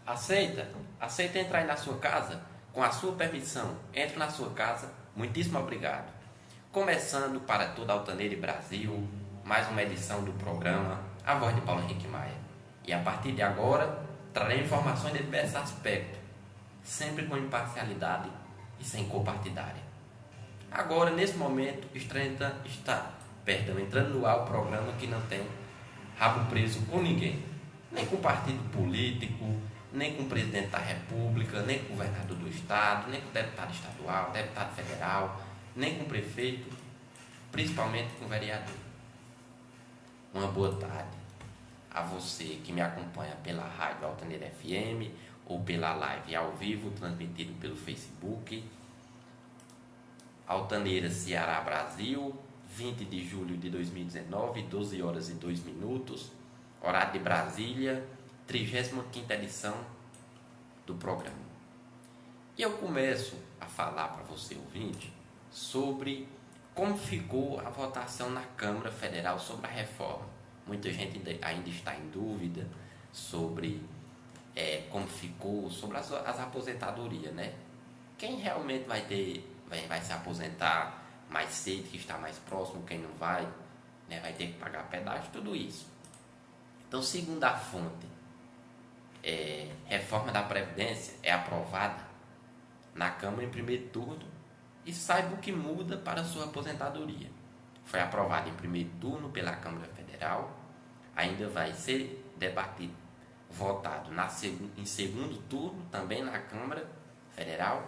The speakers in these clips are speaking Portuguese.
Aceita? Aceita entrar aí na sua casa? Com a sua permissão, entro na sua casa. Muitíssimo obrigado. Começando para toda a Altaneira e Brasil, mais uma edição do programa A Voz de Paulo Henrique Maia. E a partir de agora, trarei informações de diversos aspectos, sempre com imparcialidade e sem cor partidária. Agora, nesse momento, entrando no ar o programa que não tem rabo preso com ninguém, nem com partido político, nem com o presidente da República, nem com o governador do estado, nem com o deputado estadual, deputado federal, nem com o prefeito, principalmente com o vereador. Uma boa tarde a você que me acompanha pela rádio Altaneira FM ou pela live ao vivo, transmitido pelo Facebook. Altaneira, Ceará, Brasil, 20 de julho de 2019, 12 horas e 2 minutos, horário de Brasília, 35ª edição do programa. E eu começo a falar para você, ouvinte, sobre como ficou a votação na Câmara Federal sobre a reforma. Muita gente ainda está em dúvida sobre como ficou, sobre as aposentadorias, né? Quem realmente vai se aposentar mais cedo, que está mais próximo, quem não vai, né, vai ter que pagar pedágio, tudo isso. Então, segundo a fonte, reforma da Previdência é aprovada na Câmara em primeiro turno e saiba o que muda para a sua aposentadoria. Foi aprovada em primeiro turno pela Câmara Federal, ainda vai ser debatido, votado em segundo turno, também na Câmara Federal,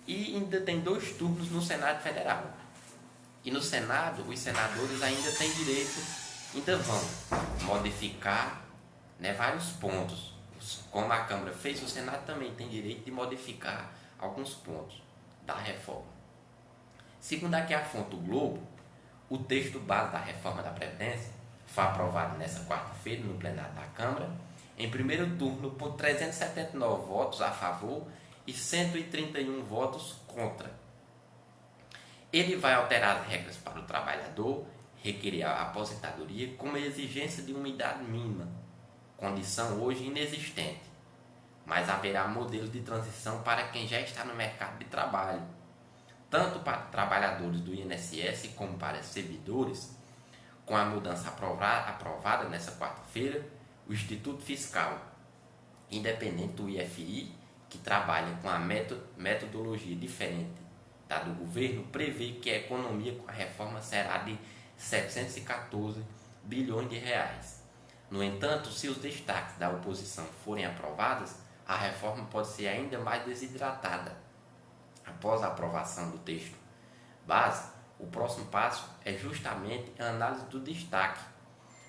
e ainda tem 2 turnos no Senado Federal. E no Senado, os senadores ainda têm direito, ainda vão modificar, né, vários pontos. Como a Câmara fez, o Senado também tem direito de modificar alguns pontos da reforma. Segundo aqui a fonte do Globo, o texto base da reforma da Previdência foi aprovado nesta quarta-feira no plenário da Câmara, em primeiro turno por 379 votos a favor e 131 votos contra. Ele vai alterar as regras para o trabalhador requerer a aposentadoria com a exigência de uma idade mínima, condição hoje inexistente, mas haverá modelos de transição para quem já está no mercado de trabalho, tanto para trabalhadores do INSS como para servidores. Com a mudança aprovada nesta quarta-feira, o Instituto Fiscal Independente do IFI, que trabalha com a metodologia diferente da do governo, prevê que a economia com a reforma será de 714 bilhões de reais. No entanto, se os destaques da oposição forem aprovados, a reforma pode ser ainda mais desidratada. Após a aprovação do texto base, o próximo passo é justamente a análise do destaque.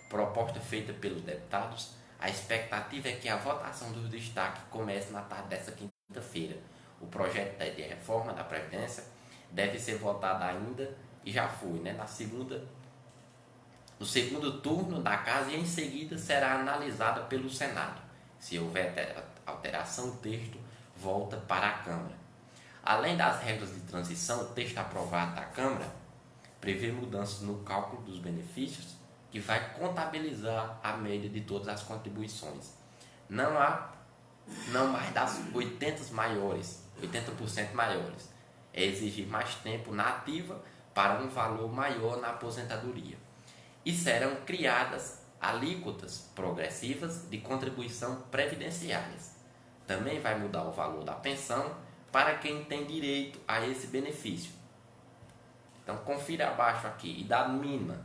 Proposta feita pelos deputados, a expectativa é que a votação dos destaques comece na tarde desta quinta-feira. O projeto de reforma da Previdência deve ser votado ainda, e já foi, né, no segundo turno da Casa, e em seguida será analisada pelo Senado. Se houver alteração, o texto volta para a Câmara. Além das regras de transição, o texto aprovado da Câmara prevê mudanças no cálculo dos benefícios, que vai contabilizar a média de todas as contribuições. Não mais das 80% maiores. É exigir mais tempo na ativa para um valor maior na aposentadoria. E serão criadas alíquotas progressivas de contribuição previdenciárias. Também vai mudar o valor da pensão para quem tem direito a esse benefício. Então, confira abaixo aqui: idade mínima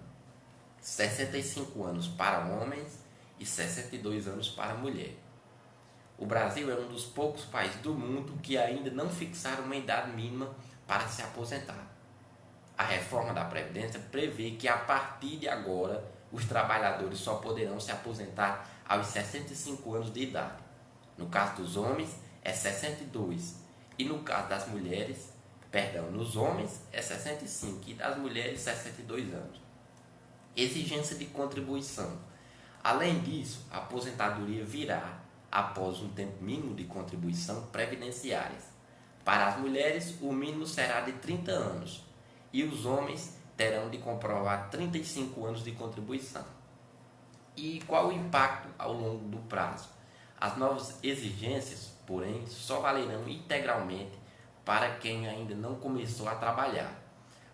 65 anos para homens e 62 anos para mulher. O Brasil é um dos poucos países do mundo que ainda não fixaram uma idade mínima para se aposentar. A reforma da Previdência prevê que a partir de agora os trabalhadores só poderão se aposentar aos 65 anos de idade. No caso dos homens é 62 e no caso das mulheres, nos homens é 65 e das mulheres 62 anos. Exigência de contribuição. Além disso, a aposentadoria virá após um tempo mínimo de contribuição previdenciárias. Para as mulheres, o mínimo será de 30 anos e os homens terão de comprovar 35 anos de contribuição. E qual o impacto ao longo do prazo? As novas exigências, porém, só valerão integralmente para quem ainda não começou a trabalhar.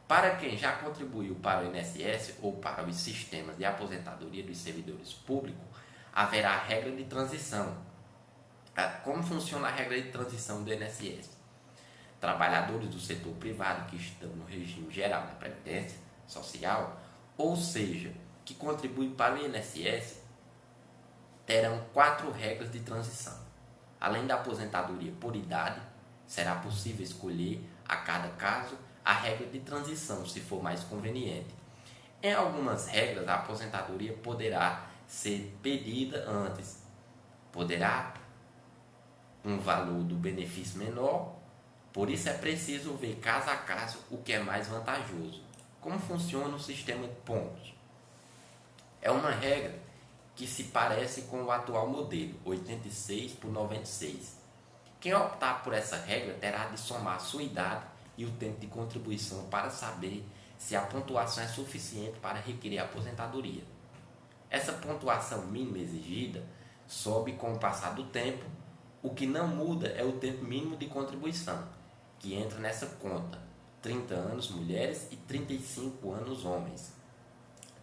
Para quem já contribuiu para o INSS ou para os sistemas de aposentadoria dos servidores públicos, haverá regra de transição. Como funciona a regra de transição do INSS? Trabalhadores do setor privado que estão no regime geral da Previdência Social, ou seja, que contribuem para o INSS, terão 4 regras de transição. Além da aposentadoria por idade, será possível escolher a cada caso a regra de transição, se for mais conveniente. Em algumas regras, a aposentadoria poderá ser pedida antes. Poderá um valor do benefício menor, por isso é preciso ver caso a caso o que é mais vantajoso. Como funciona o sistema de pontos? É uma regra que se parece com o atual modelo, 86 por 96. Quem optar por essa regra terá de somar a sua idade e o tempo de contribuição para saber se a pontuação é suficiente para requerer a aposentadoria. Essa pontuação mínima exigida sobe com o passar do tempo. O que não muda é o tempo mínimo de contribuição, que entra nessa conta: 30 anos mulheres e 35 anos homens.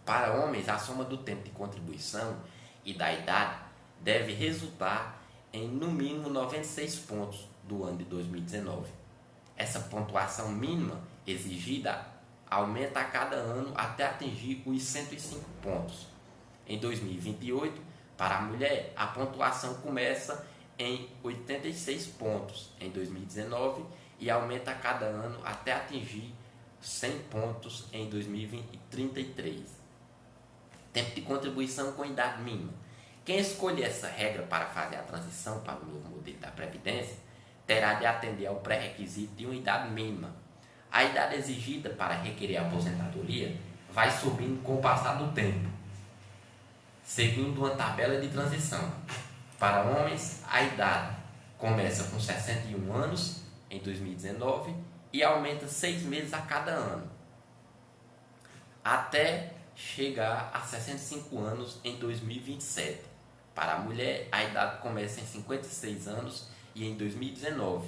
Para homens, a soma do tempo de contribuição e da idade deve resultar em no mínimo 96 pontos do ano de 2019. Essa pontuação mínima exigida aumenta a cada ano até atingir os 105 pontos. Em 2028, para a mulher, a pontuação começa em 86 pontos em 2019 e aumenta a cada ano até atingir 100 pontos em 2033. Tempo de contribuição com idade mínima. Quem escolher essa regra para fazer a transição para o novo modelo da Previdência terá de atender ao pré-requisito de uma idade mínima. A idade exigida para requerer a aposentadoria vai subindo com o passar do tempo, seguindo uma tabela de transição. Para homens, a idade começa com 61 anos em 2019 e aumenta 6 meses a cada ano, até chegar a 65 anos em 2027. Para a mulher, a idade começa em 56 anos e em 2019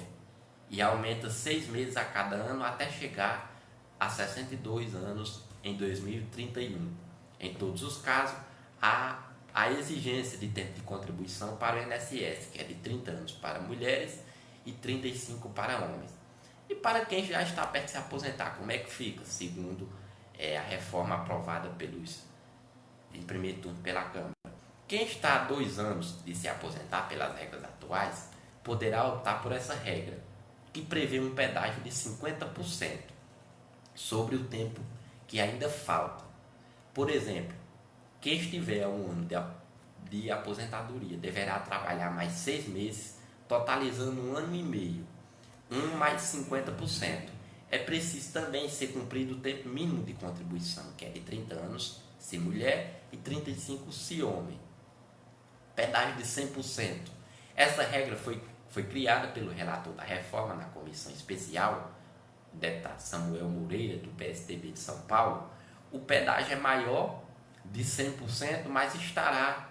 e aumenta 6 meses a cada ano até chegar a 62 anos em 2031. Em todos os casos, há a exigência de tempo de contribuição para o INSS, que é de 30 anos para mulheres e 35 para homens. E para quem já está perto de se aposentar, como é que fica? Segundo a reforma aprovada em primeiro turno pela Câmara. Quem está há 2 anos de se aposentar pelas regras atuais poderá optar por essa regra, que prevê um pedágio de 50% sobre o tempo que ainda falta. Por exemplo, quem estiver a 1 ano de aposentadoria deverá trabalhar mais 6 meses, totalizando 1 ano e meio, mais 50%. É preciso também ser cumprido o tempo mínimo de contribuição, que é de 30 anos se mulher e 35 se homem. Pedágio de 100%. Essa regra foi criada pelo relator da reforma na comissão especial, o deputado Samuel Moreira, do PSDB de São Paulo. O pedágio é maior de 100%, mas estará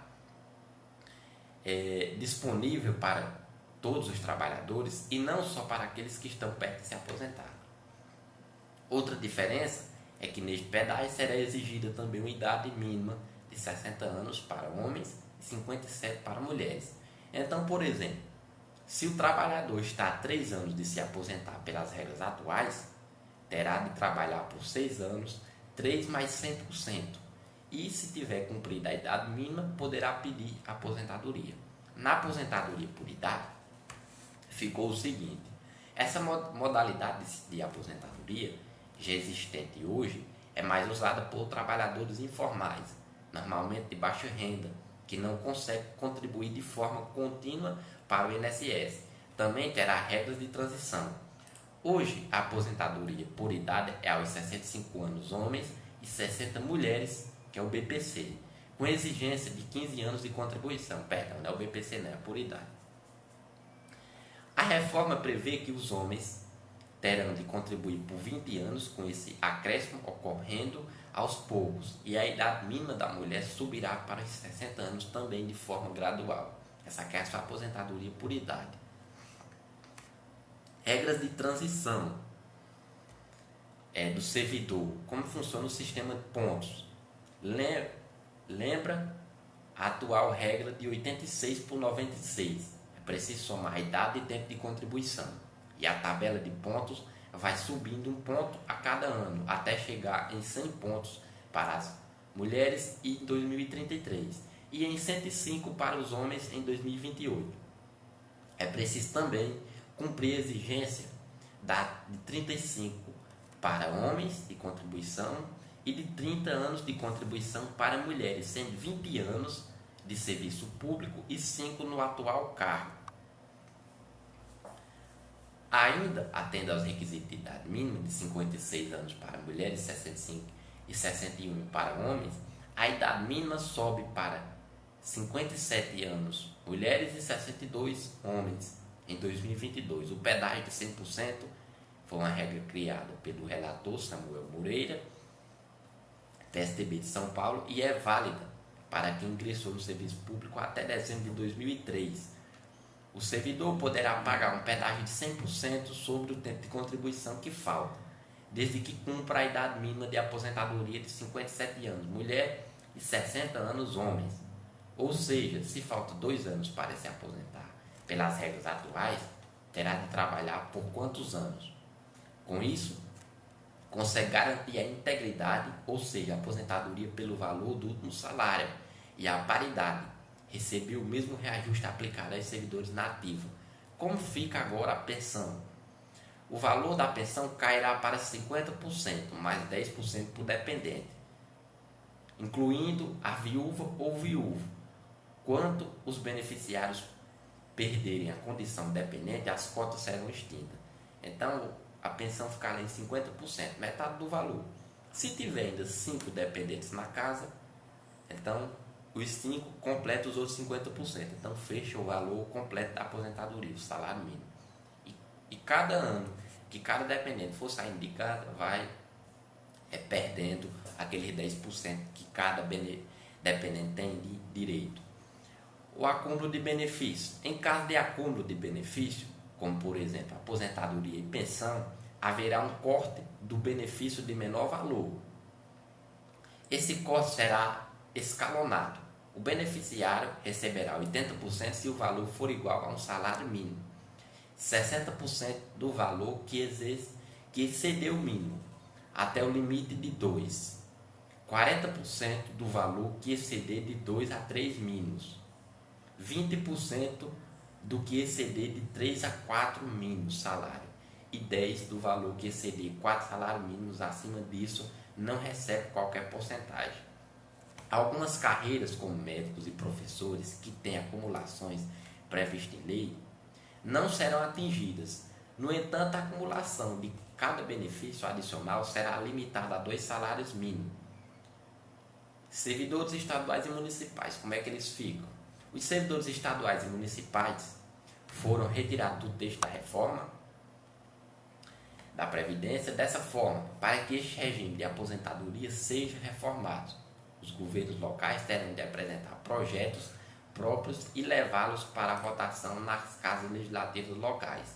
disponível para todos os trabalhadores e não só para aqueles que estão perto de se aposentar. Outra diferença é que neste pedágio será exigida também uma idade mínima de 60 anos para homens e 57 para mulheres. Então, por exemplo, se o trabalhador está há 3 anos de se aposentar pelas regras atuais, terá de trabalhar por 6 anos, 3 mais 100%. E se tiver cumprida a idade mínima, poderá pedir aposentadoria. Na aposentadoria por idade, ficou o seguinte: essa modalidade de aposentadoria, já existente hoje, é mais usada por trabalhadores informais, normalmente de baixa renda, que não conseguem contribuir de forma contínua para o INSS. Também terá regras de transição. Hoje, a aposentadoria por idade é aos 65 anos homens e 60 mulheres, que é o BPC, com exigência de 15 anos de contribuição. Perdão, não é o BPC, não é por idade. A reforma prevê que os homens terão de contribuir por 20 anos, com esse acréscimo ocorrendo aos poucos, e a idade mínima da mulher subirá para os 60 anos também de forma gradual. Essa aqui é a sua aposentadoria por idade. Regras de transição do servidor. Como funciona o sistema de pontos? Lembra a atual regra de 86 por 96. É preciso somar a idade e tempo de contribuição. E a tabela de pontos vai subindo um ponto a cada ano, até chegar em 100 pontos para as mulheres em 2033 e em 105 para os homens em 2028. É preciso também cumprir a exigência de 35 para homens de contribuição e de 30 anos de contribuição para mulheres, sendo 20 anos de serviço público e 5 no atual cargo. Ainda atende aos requisitos de idade mínima de 56 anos para mulheres, 65 e 61 para homens, a idade mínima sobe para 57 anos mulheres e 62 homens em 2022. O pedágio de 100% foi uma regra criada pelo relator Samuel Moreira, PSDB de São Paulo, e é válida para quem ingressou no serviço público até dezembro de 2003. O servidor poderá pagar um pedágio de 100% sobre o tempo de contribuição que falta, desde que cumpra a idade mínima de aposentadoria de 57 anos, mulher, e 60 anos, homens. Ou seja, se falta 2 anos para se aposentar, pelas regras atuais, terá de trabalhar por quantos anos? Com isso, consegue garantir a integridade, ou seja, a aposentadoria pelo valor do último salário e a paridade. Recebeu o mesmo reajuste aplicado aos servidores na ativa. Como fica agora a pensão? O valor da pensão cairá para 50%, mais 10% por dependente, incluindo a viúva ou viúvo. Quando os beneficiários perderem a condição dependente, as cotas serão extintas. Então, a pensão ficará em 50%, metade do valor. Se tiver ainda 5 dependentes na casa, então os 5 completam os outros 50%. Então fecha o valor completo da aposentadoria, o salário mínimo. E cada ano que cada dependente for saindo de casa, vai perdendo aqueles 10% que cada dependente tem de direito. O acúmulo de benefício. Em caso de acúmulo de benefício, como por exemplo aposentadoria e pensão, haverá um corte do benefício de menor valor. Esse corte será escalonado. O beneficiário receberá 80% se o valor for igual a um salário mínimo, 60% do valor que exceder o mínimo, até o limite de 2, 40% do valor que exceder de 2 a 3 mínimos, 20% do que exceder de 3 a 4 mínimos salário e 10% do valor que exceder 4 salários mínimos. Acima disso, não recebe qualquer porcentagem. Algumas carreiras, como médicos e professores, que têm acumulações previstas em lei, não serão atingidas. No entanto, a acumulação de cada benefício adicional será limitada a 2 salários mínimos. Servidores estaduais e municipais, como é que eles ficam? Os servidores estaduais e municipais foram retirados do texto da reforma da Previdência dessa forma, para que este regime de aposentadoria seja reformado. Os governos locais terão de apresentar projetos próprios e levá-los para a votação nas casas legislativas locais.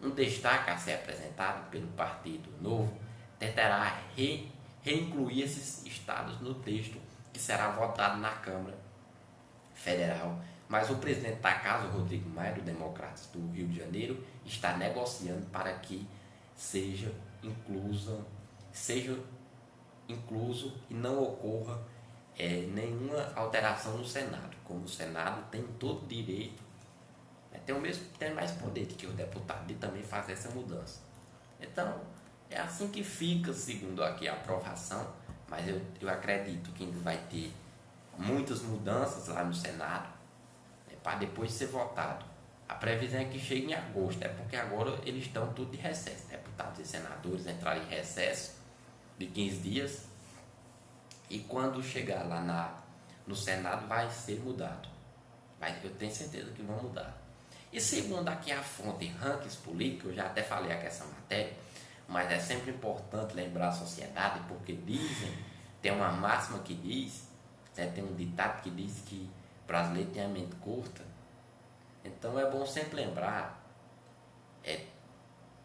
Um destaque a ser apresentado pelo Partido Novo tentará reincluir esses estados no texto que será votado na Câmara Federal, mas o presidente da Casa, Rodrigo Maia, do Democratas do Rio de Janeiro, está negociando para que seja incluso e não ocorra nenhuma alteração no Senado, como o Senado tem todo o direito, tem mais poder do que o deputado de também fazer essa mudança. Então, é assim que fica, segundo aqui a aprovação, mas eu acredito que ainda vai ter muitas mudanças lá no Senado, para depois ser votado. A previsão é que chegue em agosto, porque agora eles estão tudo de recesso. Deputados e senadores entraram em recesso de 15 dias e quando chegar lá no Senado vai ser mudado. Mas eu tenho certeza que vão mudar. E segundo aqui a fonte Rankings Políticos, eu já até falei aqui essa matéria, mas é sempre importante lembrar a sociedade, porque tem uma máxima que diz, tem um ditado que diz que brasileiro tem a mente curta, Então é bom sempre lembrar,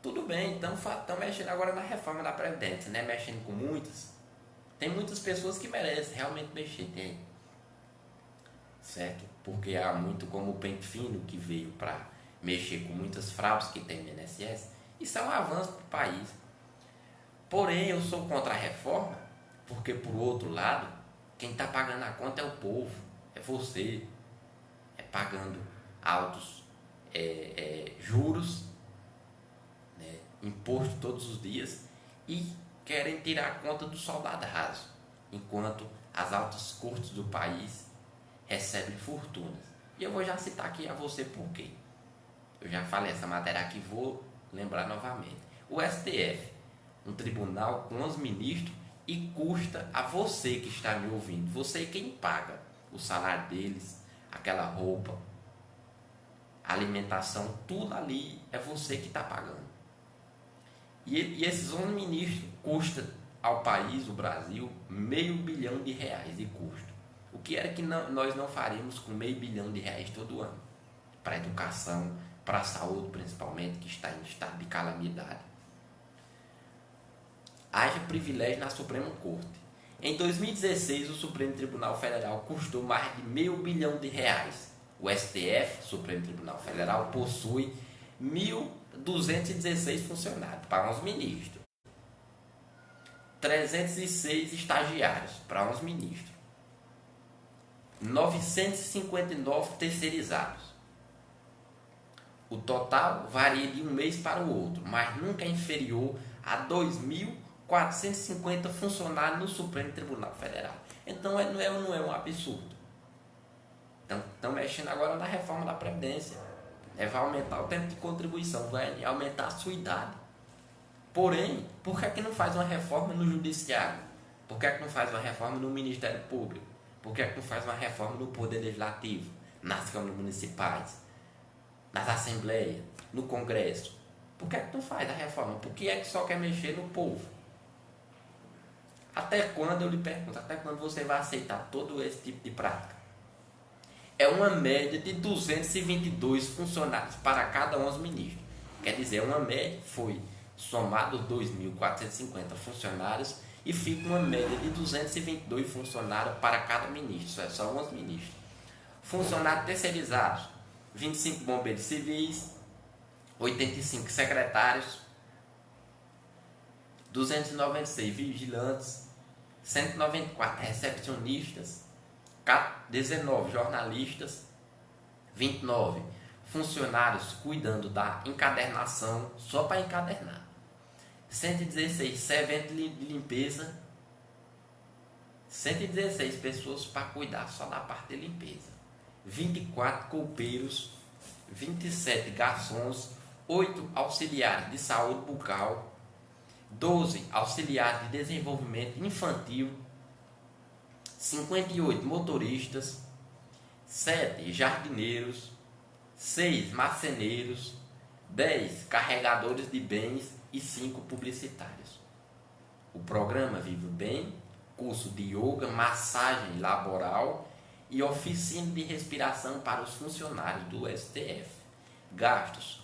tudo bem, estamos mexendo agora na reforma da Previdência, né? Mexendo com muitas. Tem muitas pessoas que merecem realmente mexer, tem. Certo? Porque há muito como o Pente Fino que veio para mexer com muitas fraudes que tem no INSS. Isso é um avanço para o país. Porém, eu sou contra a reforma, porque por outro lado, quem está pagando a conta é o povo, é você. É pagando altos juros, né, imposto todos os dias, e querem tirar a conta do soldado raso, enquanto as altas cortes do país recebem fortunas. E eu vou já citar aqui a você por quê. Eu já falei essa matéria aqui, vou lembrar novamente. O STF, um tribunal com 11 ministros, e custa a você que está me ouvindo, você quem paga o salário deles, aquela roupa, alimentação, tudo ali é você que está pagando. E esses 11 ministros custam ao país, o Brasil, R$500 bilhão de custo. O que era que nós não faríamos com R$500 bilhão todo ano? Para a educação, para a saúde principalmente, que está em estado de calamidade. Haja privilégio na Suprema Corte. Em 2016, o Supremo Tribunal Federal custou mais de R$500 bilhão. O STF, Supremo Tribunal Federal, possui 1.216 funcionários para 11 ministros. 306 estagiários para 11 ministros. 959 terceirizados. O total varia de um mês para o outro, mas nunca é inferior a 2.450 funcionários no Supremo Tribunal Federal. Então não é um absurdo. Estão mexendo agora na reforma da Previdência. Vai aumentar o tempo de contribuição, vai aumentar a sua idade. Porém, por que é que não faz uma reforma no Judiciário? Por que é que não faz uma reforma no Ministério Público? Por que é que não faz uma reforma no Poder Legislativo, nas câmaras municipais, nas assembleias, no Congresso? Por que é que não faz a reforma? Por que é que só quer mexer no povo? Até quando, eu lhe pergunto, até quando você vai aceitar todo esse tipo de prática? É uma média de 222 funcionários para cada 11 ministros. Quer dizer, uma média foi somado 2.450 funcionários e fica uma média de 222 funcionários para cada ministro. Isso é só 11 ministros. Funcionários terceirizados, 25 bombeiros civis, 85 secretários, 296 vigilantes, 194 recepcionistas, 19 jornalistas, 29 funcionários cuidando da encadernação, só para encadernar, 116 serventes de limpeza, 116 pessoas para cuidar só da parte de limpeza, 24 copeiros, 27 garçons, 8 auxiliares de saúde bucal, 12 auxiliares de desenvolvimento infantil, 58 motoristas, 7 jardineiros, 6 marceneiros, 10 carregadores de bens e 5 publicitários. O programa Viva Bem, curso de yoga, massagem laboral e oficina de respiração para os funcionários do STF. Gastos: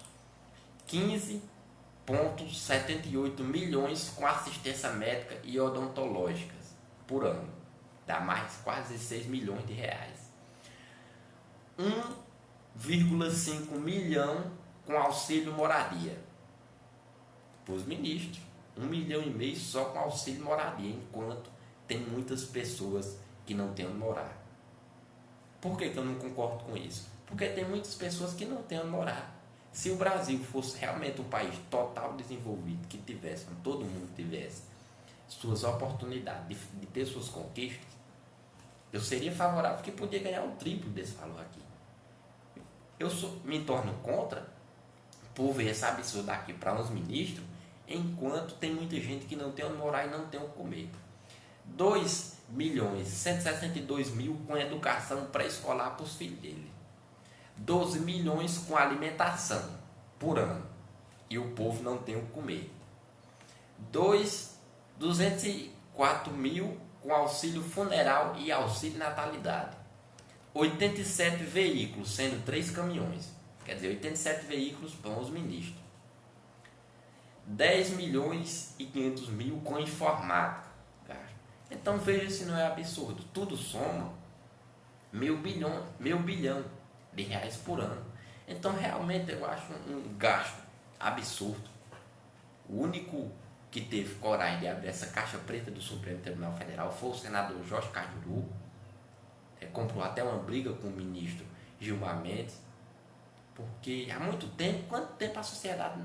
15,78 milhões com assistência médica e odontológicas por ano. Dá mais quase 6 milhões de reais. 1,5 milhão com auxílio moradia para os ministros. 1,5 milhão só com auxílio moradia, enquanto tem muitas pessoas que não têm onde morar. Por que eu não concordo com isso? Porque tem muitas pessoas que não têm onde morar. Se o Brasil fosse realmente um país total desenvolvido, que tivesse, todo mundo tivesse suas oportunidades de ter suas conquistas, eu seria favorável porque podia ganhar o triplo desse valor aqui. Eu me torno contra por ver esse absurdo aqui para uns ministros, enquanto tem muita gente que não tem onde morar e não tem onde comer. 2.162.000 com educação pré-escolar para os filhos dele. 12 milhões com alimentação por ano. E o povo não tem o que comer. 204 mil com auxílio funeral e auxílio natalidade. 87 veículos, sendo 3 caminhões. quer dizer, 87 veículos para os ministros. 10 milhões e 500 mil com informática. Então veja se não é absurdo. Tudo soma meio bilhão de reais por ano. Então realmente eu acho um gasto absurdo. O único que teve coragem de abrir essa caixa preta do Supremo Tribunal Federal foi o senador Jorge Cajuru. Comprou até uma briga com o ministro Gilmar Mendes, porque há muito tempo, quanto tempo a sociedade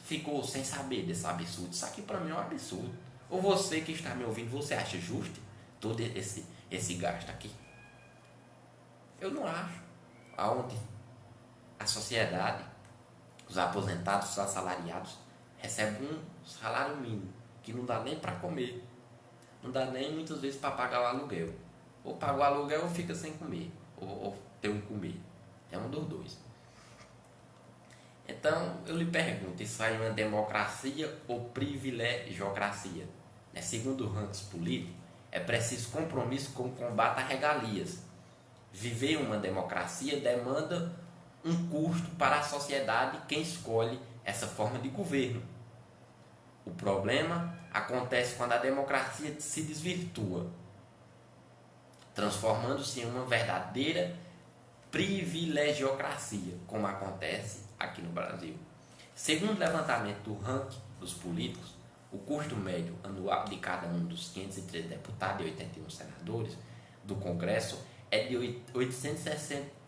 ficou sem saber desse absurdo? Isso aqui para mim é um absurdo. Ou você que está me ouvindo, você acha justo todo esse gasto aqui? Eu não acho. Aonde a sociedade, os aposentados, os assalariados, recebem um salário mínimo, que não dá nem para comer, não dá nem muitas vezes para pagar o aluguel. Ou paga o aluguel ou fica sem comer, ou tem o que comer. É um dos dois. Então eu lhe pergunto, isso aí é uma democracia ou privilegiocracia? Segundo rankings políticos, é preciso compromisso com o combate a regalias. Viver uma democracia demanda um custo para a sociedade quem escolhe essa forma de governo. O problema acontece quando a democracia se desvirtua, transformando-se em uma verdadeira privilegiocracia, como acontece aqui no Brasil. Segundo o levantamento do ranking dos políticos, o custo médio anual de cada um dos 503 deputados e 81 senadores do Congresso é de R$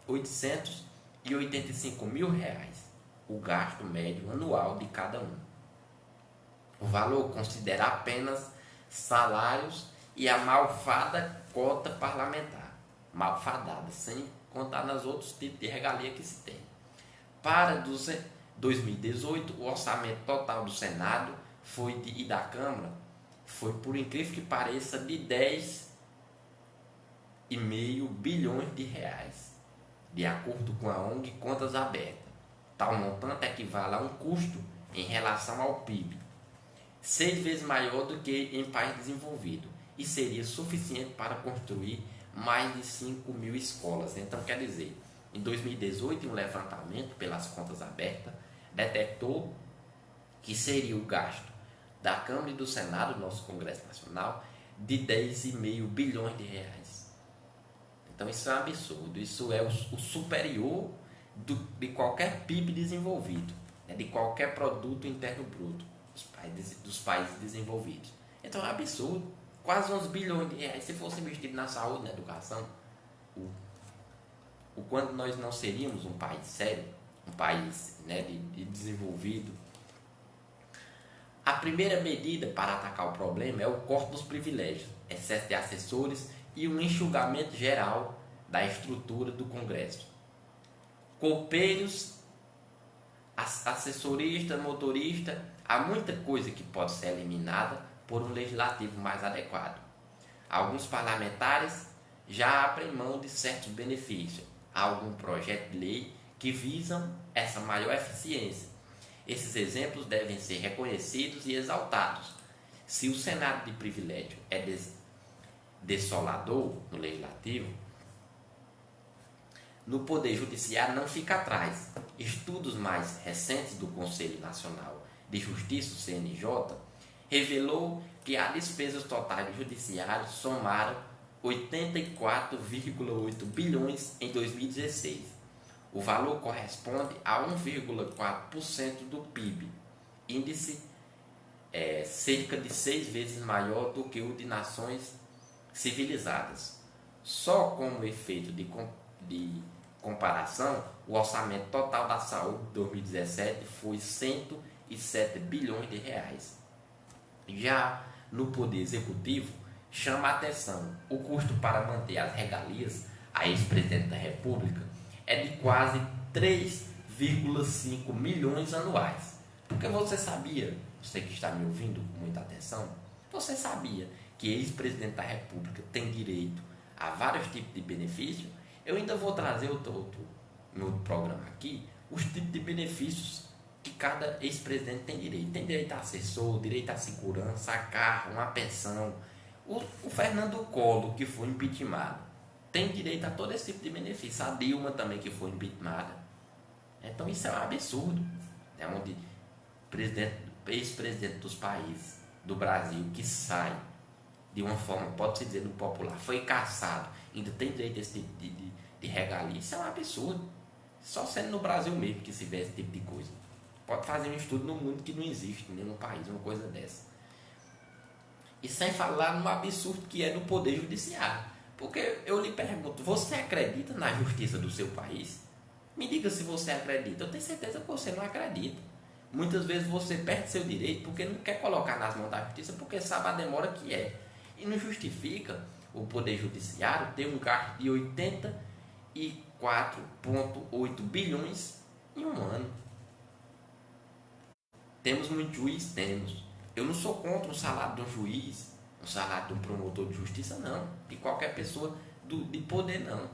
885 mil reais, o gasto médio anual de cada um. O valor considera apenas salários e a malfada cota parlamentar, malfadada, sem contar nos outros tipos de regalia que se tem. Para 2018, o orçamento total do Senado e da Câmara foi, por incrível que pareça, de 10,5 bilhões de reais, de acordo com a ONG Contas Abertas. Tal montante equivale a um custo em relação ao PIB, 6 vezes maior do que em país desenvolvido, e seria suficiente para construir mais de 5 mil escolas. Então, quer dizer, em 2018, um levantamento pelas Contas Abertas detectou que seria o gasto da Câmara e do Senado, do nosso Congresso Nacional, de 10,5 bilhões de reais. Então isso é um absurdo, isso é o superior de qualquer PIB desenvolvido, de qualquer produto interno bruto dos países desenvolvidos. Então é um absurdo, quase 11 bilhões de reais, se fosse investido na saúde, na educação, o quanto nós não seríamos um país sério, um país de desenvolvido. A primeira medida para atacar o problema é o corte dos privilégios, excesso de assessores e um enxugamento geral da estrutura do Congresso. Copeiros, assessorista, motorista, há muita coisa que pode ser eliminada por um legislativo mais adequado. Alguns parlamentares já abrem mão de certos benefícios. Há algum projeto de lei que visam essa maior eficiência. Esses exemplos devem ser reconhecidos e exaltados. Se o cenário de privilégio é desolador no legislativo, no Poder Judiciário não fica atrás. Estudos mais recentes do Conselho Nacional de Justiça, o CNJ, revelou que as despesas totais do Judiciário somaram 84,8 bilhões em 2016. O valor corresponde a 1,4% do PIB, índice cerca de 6 vezes maior do que o de nações civilizadas. Só como efeito de comparação, o orçamento total da saúde de 2017 foi 107 bilhões de reais. Já no Poder Executivo, chama a atenção o custo para manter as regalias a ex-presidente da República é de quase 3,5 milhões anuais. Porque você sabia, você que está me ouvindo com muita atenção, você sabia que ex-presidente da República tem direito a vários tipos de benefícios? Eu ainda vou trazer no programa aqui os tipos de benefícios que cada ex-presidente tem direito. Tem direito a assessor, direito à segurança, a carro, uma pensão. O Fernando Collor, que foi impeachmentado, tem direito a todo esse tipo de benefício. A Dilma também, que foi impeachmentada. Então isso é um absurdo, né? Onde ex-presidente dos países do Brasil que sai de uma forma, pode-se dizer, no popular, foi caçado, ainda tem direito a esse tipo de regalia, isso é um absurdo. Só sendo no Brasil mesmo que se vê esse tipo de coisa. Pode fazer um estudo no mundo que não existe em nenhum país uma coisa dessa. E sem falar no absurdo que é no poder judiciário. Porque eu lhe pergunto, você acredita na justiça do seu país? Me diga se você acredita. Eu tenho certeza que você não acredita. Muitas vezes você perde seu direito porque não quer colocar nas mãos da justiça porque sabe a demora que é. E não justifica o poder judiciário ter um gasto de 84,8 bilhões em um ano. Temos muito juiz? Temos. Eu não sou contra o salário de um juiz, o salário de um promotor de justiça, não. De qualquer pessoa de poder, não.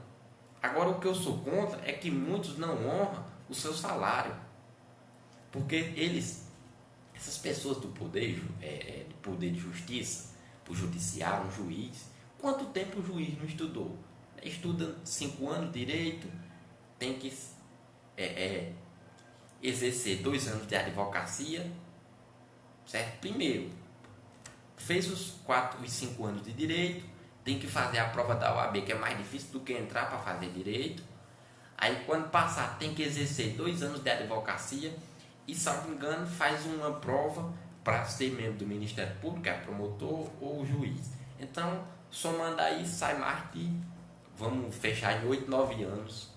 Agora, o que eu sou contra é que muitos não honram o seu salário. Porque essas pessoas do poder, de poder de justiça, o judiciário, um juiz, quanto tempo o juiz não estudou? Estuda 5 anos de direito, tem que exercer 2 anos de advocacia, certo? Primeiro, fez os 4 e 5 anos de direito, tem que fazer a prova da OAB, que é mais difícil do que entrar para fazer direito. Aí, quando passar, tem que exercer 2 anos de advocacia e, salvo engano, faz uma prova para ser membro do Ministério Público, é promotor ou juiz. Então, somando aí, sai mais de, vamos fechar em 8, 9 anos,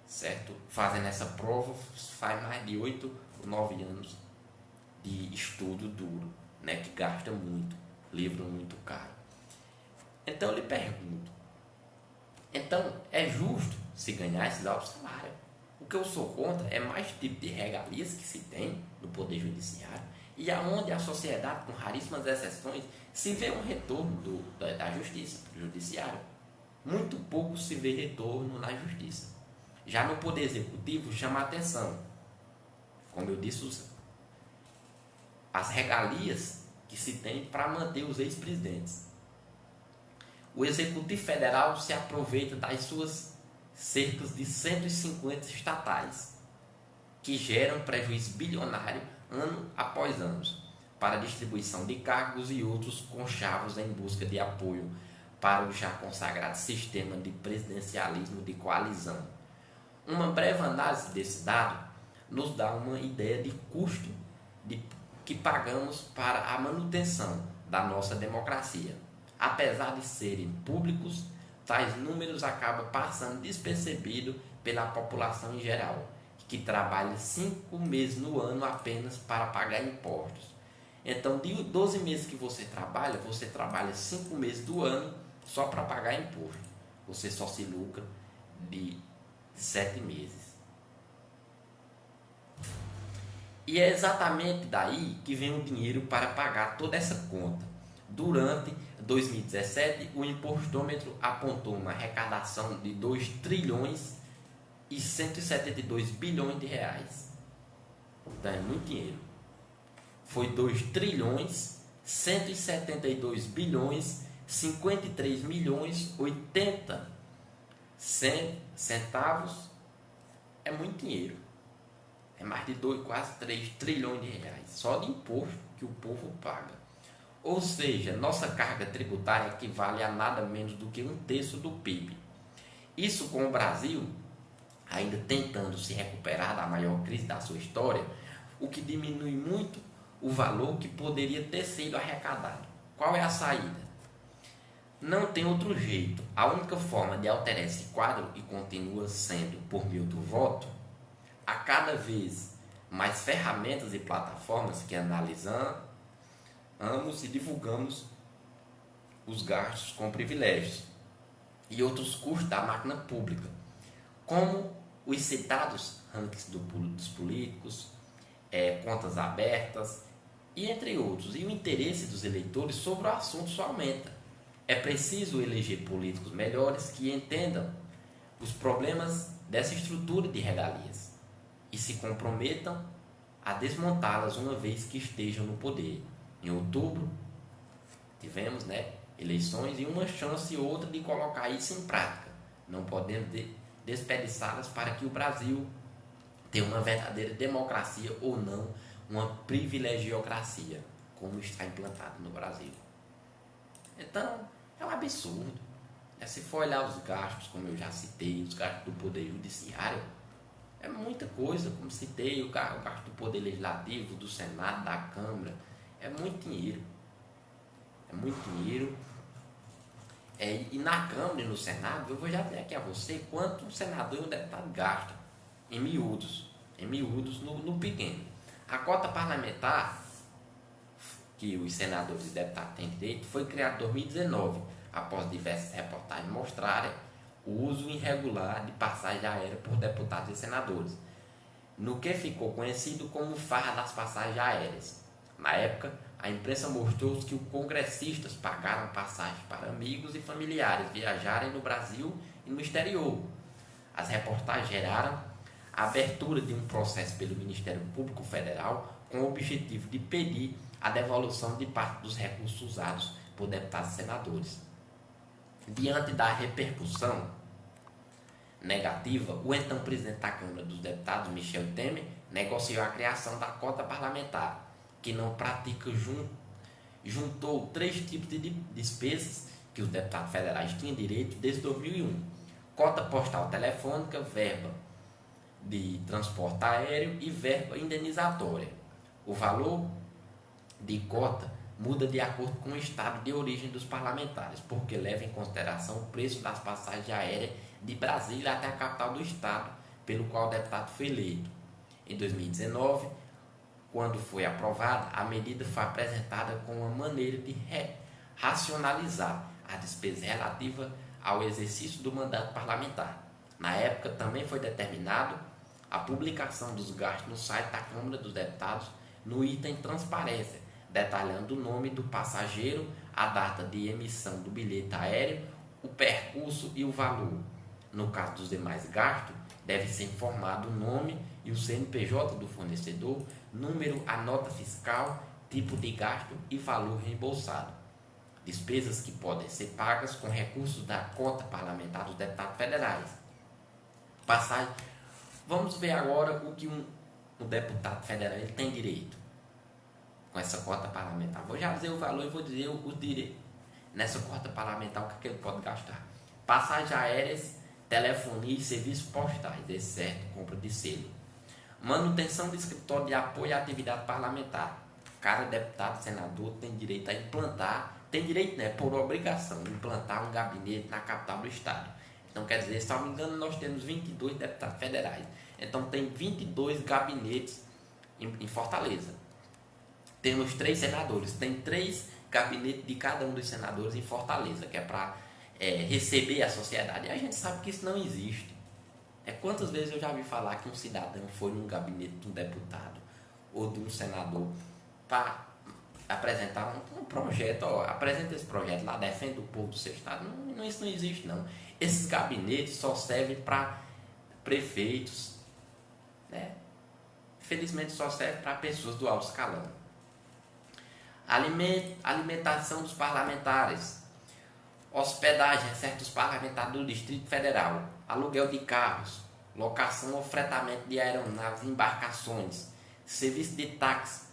certo? Fazendo essa prova, faz mais de 8 ou 9 anos de estudo duro, né? Que gasta muito, livro muito caro. Então, eu lhe pergunto, então, é justo se ganhar esses altos salários? O que eu sou contra é mais tipo de regalias que se tem no Poder Judiciário e aonde a sociedade, com raríssimas exceções, se vê um retorno da justiça, do judiciário. Muito pouco se vê retorno na justiça. Já no Poder Executivo chama a atenção, como eu disse, as regalias que se tem para manter os ex-presidentes. O Executivo Federal se aproveita das suas cerca de 150 estatais, que geram prejuízo bilionário ano após ano, para a distribuição de cargos e outros conchavos em busca de apoio para o já consagrado sistema de presidencialismo de coalizão. Uma breve análise desse dado nos dá uma ideia de custo que pagamos para a manutenção da nossa democracia. Apesar de serem públicos, tais números acabam passando despercebido pela população em geral, que trabalha 5 meses no ano apenas para pagar impostos. Então, de 12 meses que você trabalha 5 meses do ano só para pagar imposto. Você só se lucra de 7 meses. E é exatamente daí que vem o dinheiro para pagar toda essa conta. Durante 2017, o impostômetro apontou uma arrecadação de 2 trilhões e 172 bilhões de reais. Então é muito dinheiro. Foi 2 trilhões, 172 bilhões, 53 milhões, 80 centavos. É muito dinheiro. É mais de 2, quase 3 trilhões de reais. Só de imposto que o povo paga. Ou seja, nossa carga tributária equivale a nada menos do que 1/3 do PIB. Isso com o Brasil ainda tentando se recuperar da maior crise da sua história, o que diminui muito o valor que poderia ter sido arrecadado. Qual é a saída? Não tem outro jeito. A única forma de alterar esse quadro, e continua sendo por meio do voto, a cada vez mais ferramentas e plataformas que analisamos e divulgamos os gastos com privilégios e outros custos da máquina pública, como os citados rankings dos políticos, contas abertas e entre outros. E o interesse dos eleitores sobre o assunto só aumenta. É preciso eleger políticos melhores que entendam os problemas dessa estrutura de regalias e se comprometam a desmontá-las uma vez que estejam no poder. Em outubro, tivemos eleições e uma chance ou outra de colocar isso em prática. Não podemos desperdiçá-las para que o Brasil ter uma verdadeira democracia ou não uma privilegiocracia, como está implantado no Brasil. Então, é um absurdo. Se for olhar os gastos, como eu já citei, os gastos do Poder Judiciário, é muita coisa, como citei, o gasto do Poder Legislativo, do Senado, da Câmara, é muito dinheiro. É muito dinheiro. E na Câmara e no Senado, eu vou já dizer aqui a você quanto um senador e um deputado gastam, em miúdos, no pequeno. A cota parlamentar, que os senadores e deputados têm direito, foi criada em 2019, após diversas reportagens mostrarem o uso irregular de passagem aérea por deputados e senadores, no que ficou conhecido como farra das passagens aéreas. Na época, a imprensa mostrou que os congressistas pagaram passagens para amigos e familiares viajarem no Brasil e no exterior. As reportagens geraram a abertura de um processo pelo Ministério Público Federal com o objetivo de pedir a devolução de parte dos recursos usados por deputados e senadores. Diante da repercussão negativa, o então presidente da Câmara dos Deputados, Michel Temer, negociou a criação da cota parlamentar, que não pratica juntou 3 tipos de despesas que os deputados federais tinham direito desde 2001. Cota postal telefônica, verba de transporte aéreo e verba indenizatória. O valor de cota muda de acordo com o estado de origem dos parlamentares, porque leva em consideração o preço das passagens aéreas de Brasília até a capital do estado, pelo qual o deputado foi eleito. Em 2019, quando foi aprovada, a medida foi apresentada como uma maneira de racionalizar a despesa relativa ao exercício do mandato parlamentar. Na época, também foi determinado a publicação dos gastos no site da Câmara dos Deputados no item Transparência, detalhando o nome do passageiro, a data de emissão do bilhete aéreo, o percurso e o valor. No caso dos demais gastos, deve ser informado o nome e o CNPJ do fornecedor, número, a nota fiscal, tipo de gasto e valor reembolsado. Despesas que podem ser pagas com recursos da cota parlamentar dos deputados federais. Passagem. Vamos ver agora o que um deputado federal ele tem direito com essa cota parlamentar. Vou já dizer o valor e vou dizer os direitos. Nessa cota parlamentar, o que ele pode gastar? Passagens aéreas, telefonia e serviços postais, exceto compra de selo. Manutenção do escritório de apoio à atividade parlamentar. Cada deputado, senador tem direito a implantar, tem direito, né, por obrigação, de implantar um gabinete na capital do estado. Então, quer dizer, se não me engano, nós temos 22 deputados federais. Então, tem 22 gabinetes em Fortaleza. Temos 3 senadores, tem 3 gabinetes de cada um dos senadores em Fortaleza, que é para receber a sociedade. E a gente sabe que isso não existe. Quantas vezes eu já vi falar que um cidadão foi num gabinete de um deputado ou de um senador para apresentar um projeto, apresenta esse projeto lá, defende o povo do seu estado. Não, isso não existe, não. Esses gabinetes só servem para prefeitos, né? Infelizmente só serve para pessoas do alto escalão. Alimentação dos parlamentares, hospedagem a certos parlamentares do Distrito Federal, aluguel de carros, locação ou fretamento de aeronaves e embarcações, serviço de táxi,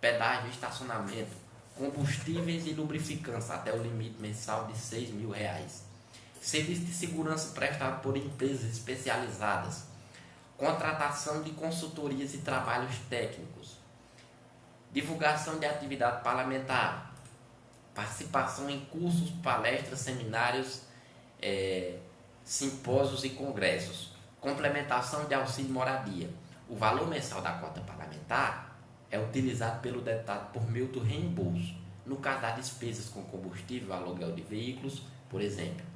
pedágio e estacionamento, combustíveis e lubrificantes até o limite mensal de R$6 mil, serviço de segurança prestado por empresas especializadas, contratação de consultorias e trabalhos técnicos, divulgação de atividade parlamentar, participação em cursos, palestras, seminários, simpósios e congressos, complementação de auxílio moradia. O valor mensal da cota parlamentar é utilizado pelo deputado por meio do reembolso, no caso das despesas com combustível, aluguel de veículos, por exemplo.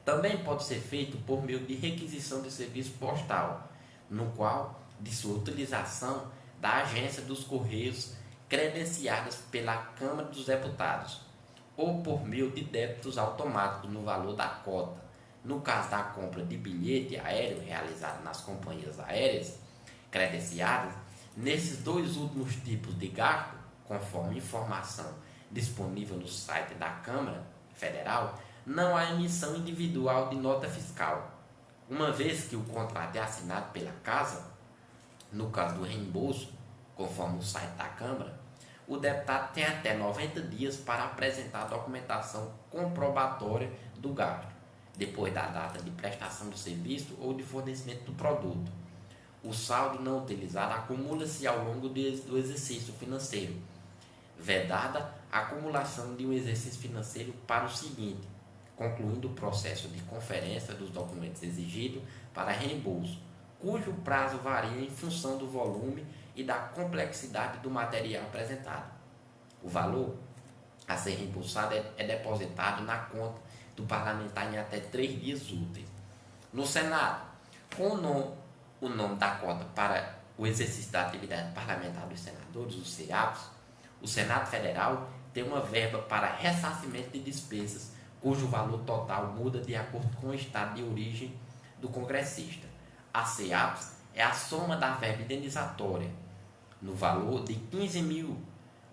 Também pode ser feito por meio de requisição de serviço postal, no qual, de sua utilização, da agência dos Correios credenciadas pela Câmara dos Deputados, ou por meio de débitos automáticos no valor da cota. No caso da compra de bilhete aéreo realizado nas companhias aéreas credenciadas, nesses 2 últimos tipos de gasto, conforme informação disponível no site da Câmara Federal, não há emissão individual de nota fiscal, uma vez que o contrato é assinado pela Casa No caso do reembolso, conforme o site da Câmara, o deputado tem até 90 dias para apresentar a documentação comprobatória do gasto, depois da data de prestação do serviço ou de fornecimento do produto. O saldo não utilizado acumula-se ao longo do exercício financeiro, vedada a acumulação de um exercício financeiro para o seguinte, concluindo o processo de conferência dos documentos exigidos para reembolso, cujo prazo varia em função do volume e da complexidade do material apresentado. O valor a ser reembolsado é depositado na conta do parlamentar em até 3 dias úteis. No Senado, com o nome da cota para o exercício da atividade parlamentar dos senadores, os SEAPs, o Senado Federal tem uma verba para ressarcimento de despesas, cujo valor total muda de acordo com o estado de origem do congressista. A SEAPs é a soma da verba indenizatória, no valor de 15 mil,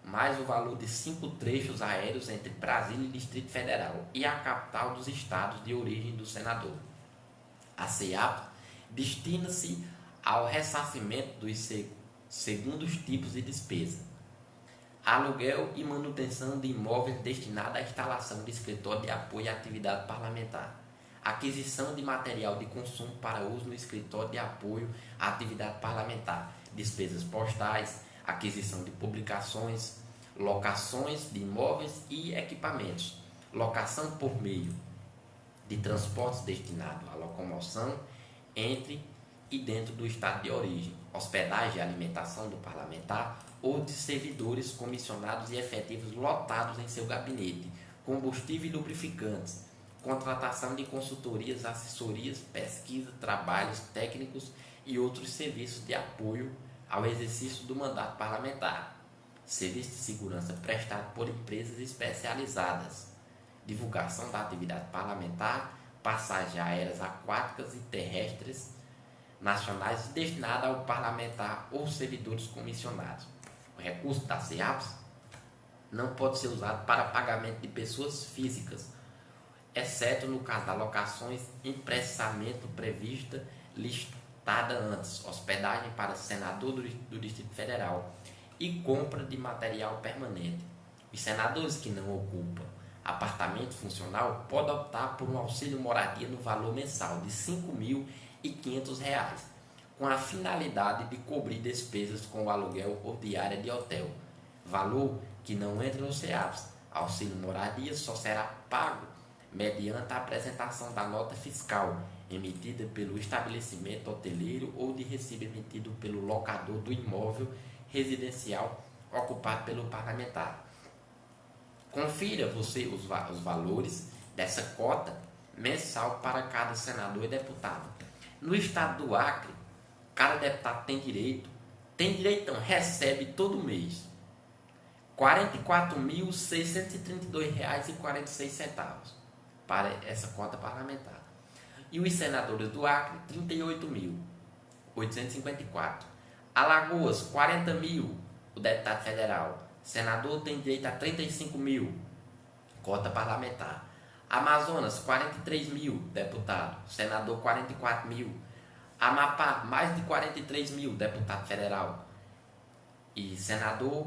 mais o valor de 5 trechos aéreos entre Brasília e Distrito Federal e a capital dos estados de origem do senador. A SEAPs destina-se ao ressarcimento dos segundos tipos de despesa: aluguel e manutenção de imóveis destinados à instalação de escritório de apoio à atividade parlamentar, aquisição de material de consumo para uso no escritório de apoio à atividade parlamentar, despesas postais, aquisição de publicações, locações de imóveis e equipamentos, locação por meio de transportes destinados à locomoção entre e dentro do estado de origem, hospedagem e alimentação do parlamentar ou de servidores comissionados e efetivos lotados em seu gabinete, combustível e lubrificantes, contratação de consultorias, assessorias, pesquisa, trabalhos técnicos e outros serviços de apoio ao exercício do mandato parlamentar, serviço de segurança prestado por empresas especializadas, divulgação da atividade parlamentar, passagens aéreas aquáticas e terrestres nacionais destinadas ao parlamentar ou servidores comissionados. O recurso da SEAPs não pode ser usado para pagamento de pessoas físicas, exceto no caso de alocações em prestamento prevista listada antes, hospedagem para senador do Distrito Federal e compra de material permanente. Os senadores que não ocupam apartamento funcional podem optar por um auxílio moradia no valor mensal de R$ 5.500, com a finalidade de cobrir despesas com o aluguel ou diária de hotel, valor que não entra no SEAPs. Auxílio moradia só será pago mediante a apresentação da nota fiscal emitida pelo estabelecimento hoteleiro ou de recibo emitido pelo locador do imóvel residencial ocupado pelo parlamentar. Confira você os valores dessa cota mensal para cada senador e deputado. No estado do Acre, cada deputado não, recebe todo mês R$ 44.632,46 para essa cota parlamentar. E os senadores do Acre, 38.854. Alagoas, 40 mil, o deputado federal. Senador tem direito a 35 mil, cota parlamentar. Amazonas, 43 mil, deputado. Senador, 44 mil. Amapá, mais de 43 mil, deputado federal. E senador,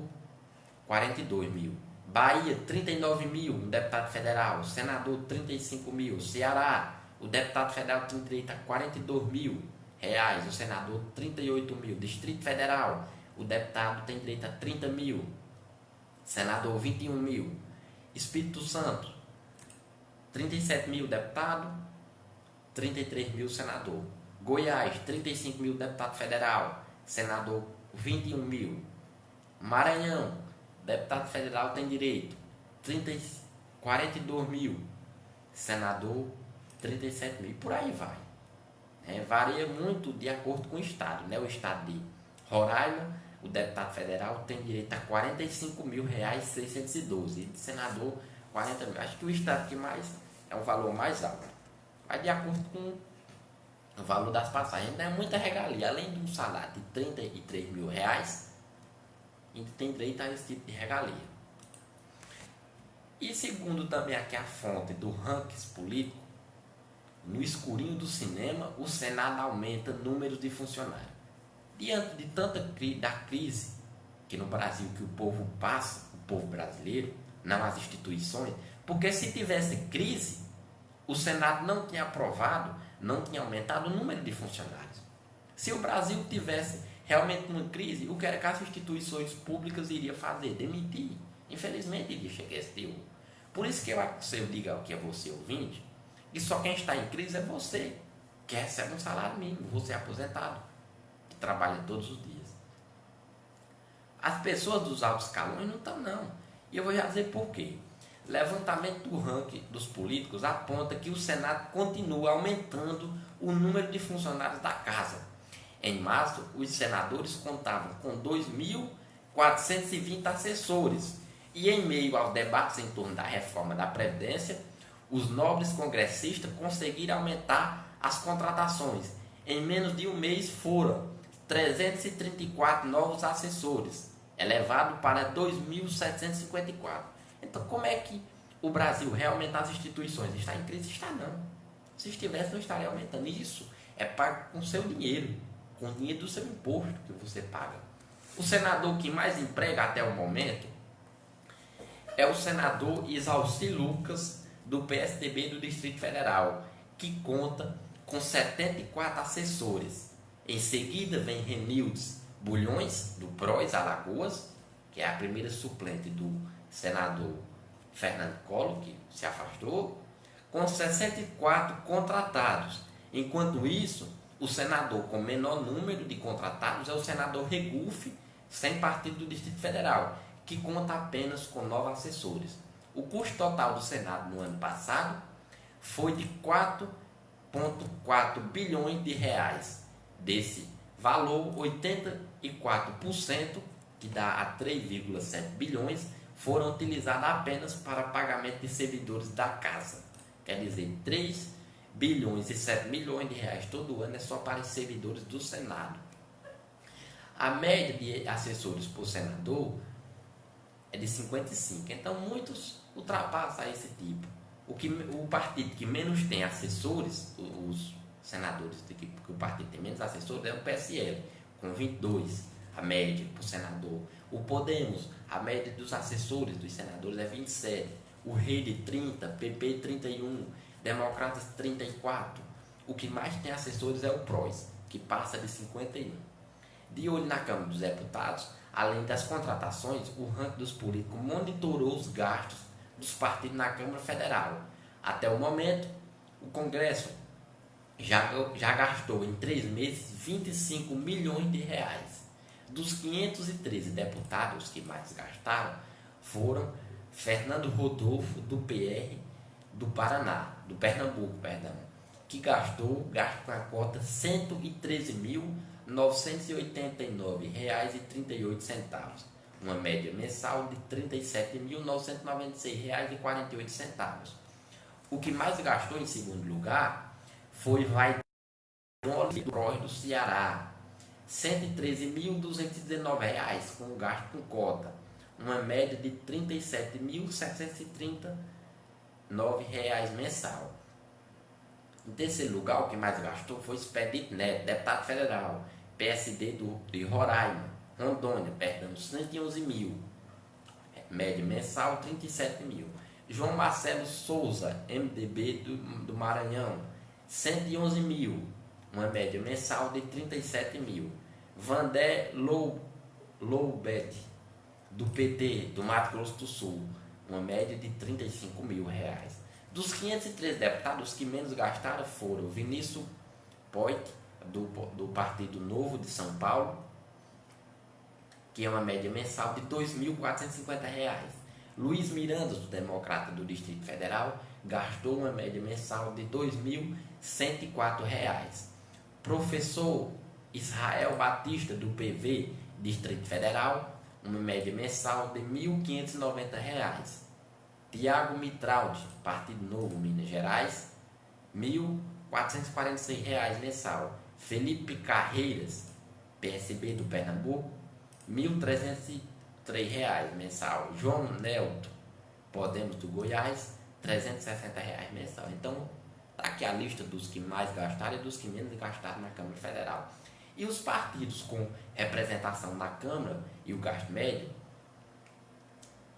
42 mil. Bahia, 39 mil, um deputado federal. Senador, 35 mil. Ceará, o deputado federal tem direito a 42 mil reais. O senador, 38 mil. Distrito Federal, o deputado tem direito a 30 mil. Senador, 21 mil. Espírito Santo, 37 mil deputado, 33 mil senador. Goiás, 35 mil deputado federal, senador, 21 mil. Maranhão, deputado federal tem direito, 42 mil. Senador, 37 mil. E por aí vai. Varia muito de acordo com o estado. O estado de Roraima, o deputado federal tem direito a R$ 45.612. E de senador, 40 mil. Acho que o estado que mais é um valor mais alto. Vai de acordo com o valor das passagens. Não é muita regalia. Além de um salário de R$ 33 mil, a gente tem direito a esse tipo de regalia. E segundo também aqui a fonte do Rankings Político, no escurinho do cinema, o Senado aumenta números de funcionários. Diante de da crise que no Brasil que o povo passa, o povo brasileiro, não as instituições, porque se tivesse crise, o Senado não tinha aprovado, não tinha aumentado o número de funcionários. Se o Brasil tivesse realmente uma crise, o que era que as instituições públicas iriam fazer? Demitir. Infelizmente, iria chegar esse dia. Por isso que eu digo aqui a você, ouvinte, que só quem está em crise é você, que recebe um salário mínimo, você é aposentado, que trabalha todos os dias. As pessoas dos altos escalões não estão, não. E eu vou já dizer por quê. Levantamento do ranking dos políticos aponta que o Senado continua aumentando o número de funcionários da casa. Em março, os senadores contavam com 2.420 assessores. E em meio aos debates em torno da reforma da Previdência, os nobres congressistas conseguiram aumentar as contratações. Em menos de um mês foram 334 novos assessores, elevado para 2.754. Então, como é que o Brasil realmente as instituições está em crise? Está não. Se estivesse, não estaria aumentando. Isso é pago com seu dinheiro, com o dinheiro do seu imposto que você paga. O senador que mais emprega até o momento é o senador Isalci Lucas, do PSDB do Distrito Federal, que conta com 74 assessores. Em seguida vem Renildes Bulhões, do PROS Alagoas, que é a primeira suplente do senador Fernando Collor, que se afastou, com 64 contratados. Enquanto isso, o senador com menor número de contratados é o senador Regufe, sem partido do Distrito Federal, que conta apenas com 9 assessores. O custo total do Senado no ano passado foi de 4,4 bilhões de reais. Desse valor, 84%, que dá a 3,7 bilhões, foram utilizados apenas para pagamento de servidores da casa. Quer dizer, 3 bilhões e 7 milhões de reais todo ano é só para os servidores do Senado. A média de assessores por senador é de 55, então muitos ultrapassam esse tipo. O partido que menos tem assessores, os senadores que o partido tem menos assessores, é o PSL, com 22, a média por senador. O Podemos, a média dos assessores dos senadores é 27, o Rede 30, PP 31, Democratas 34. O que mais tem assessores é o PROS, que passa de 51. De olho na Câmara dos Deputados, além das contratações, o ranking dos políticos monitorou os gastos dos partidos na Câmara Federal. Até o momento, o Congresso já gastou em 3 meses 25 milhões de reais. Dos 513 deputados que mais gastaram foram Fernando Rodolfo, do PR do Paraná, do Pernambuco, que gastou com a cota R$ 113.989,38, uma média mensal de R$ 37.996,48. O que mais gastou em segundo lugar foi Vaidone do Ceará, R$ 113.219, com gasto com cota, uma média de R$ 37.739 mensal. Em terceiro lugar, o que mais gastou foi Expedito Neto, deputado federal, PSD de Roraima, Rondônia, perdão, 111 mil, média mensal 37 mil. João Marcelo Souza, MDB do Maranhão, 111 mil, uma média mensal de 37 mil. Vandé Loubet, do PT do Mato Grosso do Sul, uma média de 35 mil reais. Dos 503 deputados, os que menos gastaram foram Vinícius Poit, do Partido Novo de São Paulo, que é uma média mensal de R$ 2.450. Luiz Miranda, do Democrata do Distrito Federal, gastou uma média mensal de R$ 2.104. Professor Israel Batista, do PV, Distrito Federal, uma média mensal de R$ 1.590. Tiago Mitraldi, Partido Novo, Minas Gerais, R$ 1.446 mensal. Felipe Carreiras, PSB do Pernambuco, R$ 1.303 mensal. João Nelto, Podemos do Goiás, R$ 360 mensal. Então, está aqui a lista dos que mais gastaram e dos que menos gastaram na Câmara Federal. E os partidos com representação na Câmara e o gasto médio,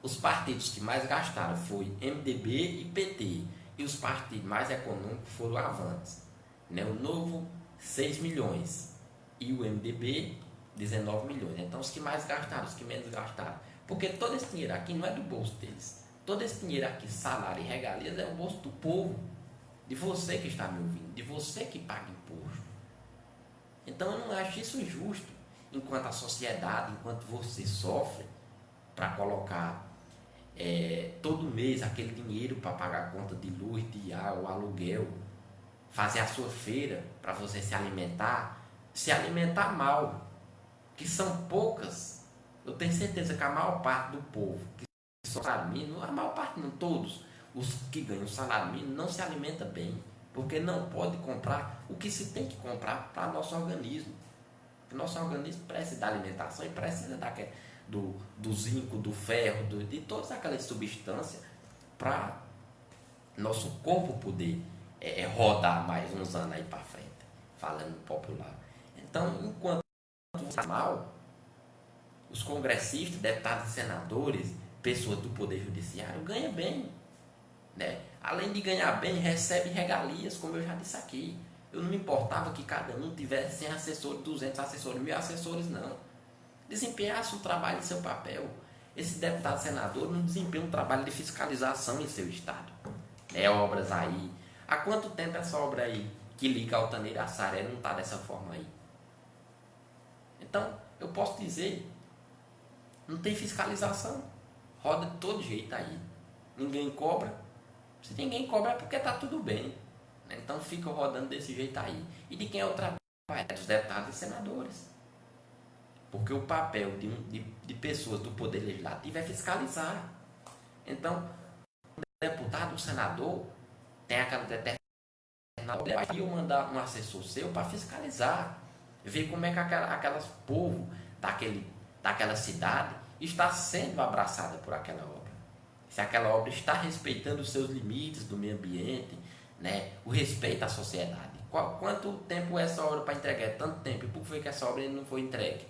os partidos que mais gastaram foi MDB e PT. E os partidos mais econômicos foram o Avante, né? O Novo, 6 milhões. E o MDB, 19 milhões. Então, os que mais gastaram, os que menos gastaram. Porque todo esse dinheiro aqui não é do bolso deles. Todo esse dinheiro aqui, salário e regalias, é o bolso do povo. De você que está me ouvindo. De você que paga imposto. Então, eu não acho isso justo. Enquanto a sociedade, enquanto você sofre para colocar todo mês aquele dinheiro para pagar a conta de luz, de ar, o aluguel, fazer a sua feira para você se alimentar mal, que são poucas. Eu tenho certeza que a maior parte do povo que são salário mínimo, a maior parte não, todos os que ganham salário mínimo não se alimenta bem, porque não pode comprar o que se tem que comprar para nosso organismo. O nosso organismo precisa da alimentação e precisa do zinco, do ferro, de todas aquelas substâncias para nosso corpo poder rodar mais uns anos aí para frente, falando popular. Então, enquanto está mal, os congressistas, deputados e senadores, pessoas do Poder Judiciário ganham bem, né? Além de ganhar bem, recebe regalias, como eu já disse aqui. Eu não me importava que cada um tivesse 100 assessores, 200 assessores, 1000 assessores, não. Desempenhasse o trabalho em seu papel. Esse deputado senador não desempenha um trabalho de fiscalização em seu estado. Obras aí. Há quanto tempo essa obra aí, que liga Altaneira a Assaré, não está dessa forma aí? Então, eu posso dizer, não tem fiscalização. Roda de todo jeito aí. Ninguém cobra. Se ninguém cobra é porque está tudo bem. Então fica rodando desse jeito aí. E de quem é o trabalho? É dos deputados e senadores. Porque o papel de pessoas do Poder Legislativo é fiscalizar. Então, o deputado, o senador, tem aquela determinação de mandar um assessor seu para fiscalizar. Ver como é que aquelas povo daquela cidade está sendo abraçada por aquela obra. Se aquela obra está respeitando os seus limites do meio ambiente, né? O respeito à sociedade. Quanto tempo essa obra para entregar? É tanto tempo. E por que foi que essa obra ainda não foi entregue?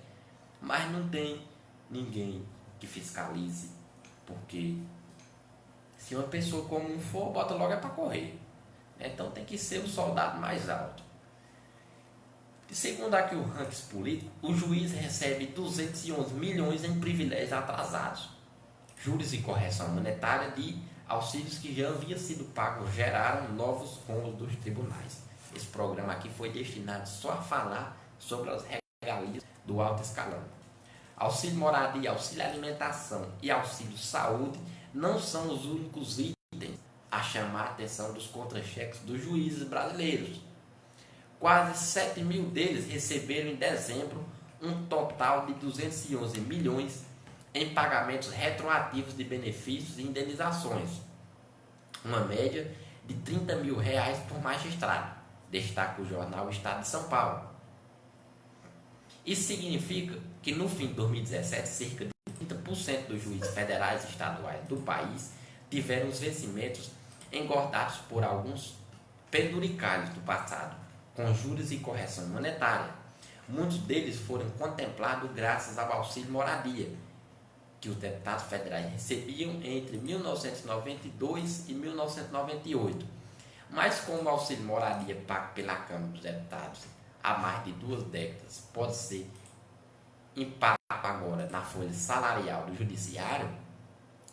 Mas não tem ninguém que fiscalize. Porque se uma pessoa comum for, bota logo é para correr. Então tem que ser o soldado mais alto. E segundo aqui o ranking político, o juiz recebe 211 milhões em privilégios atrasados, juros e correção monetária de auxílios que já haviam sido pagos geraram novos rombos dos tribunais. Esse programa aqui foi destinado só a falar sobre as regalias do alto escalão. Auxílio moradia, auxílio alimentação e auxílio saúde não são os únicos itens a chamar a atenção dos contra-cheques dos juízes brasileiros. Quase 7 mil deles receberam em dezembro um total de 211 milhões em pagamentos retroativos de benefícios e indenizações, uma média de R$30 mil por magistrado, destaca o jornal Estado de São Paulo. Isso significa que no fim de 2017, cerca de 30% dos juízes federais e estaduais do país tiveram os vencimentos engordados por alguns penduricalhos do passado, com juros e correção monetária. Muitos deles foram contemplados graças ao auxílio moradia, que os deputados federais recebiam entre 1992 e 1998. Mas como o auxílio moradia pago pela Câmara dos Deputados há mais de 2 décadas pode ser impacto agora na folha salarial do Judiciário,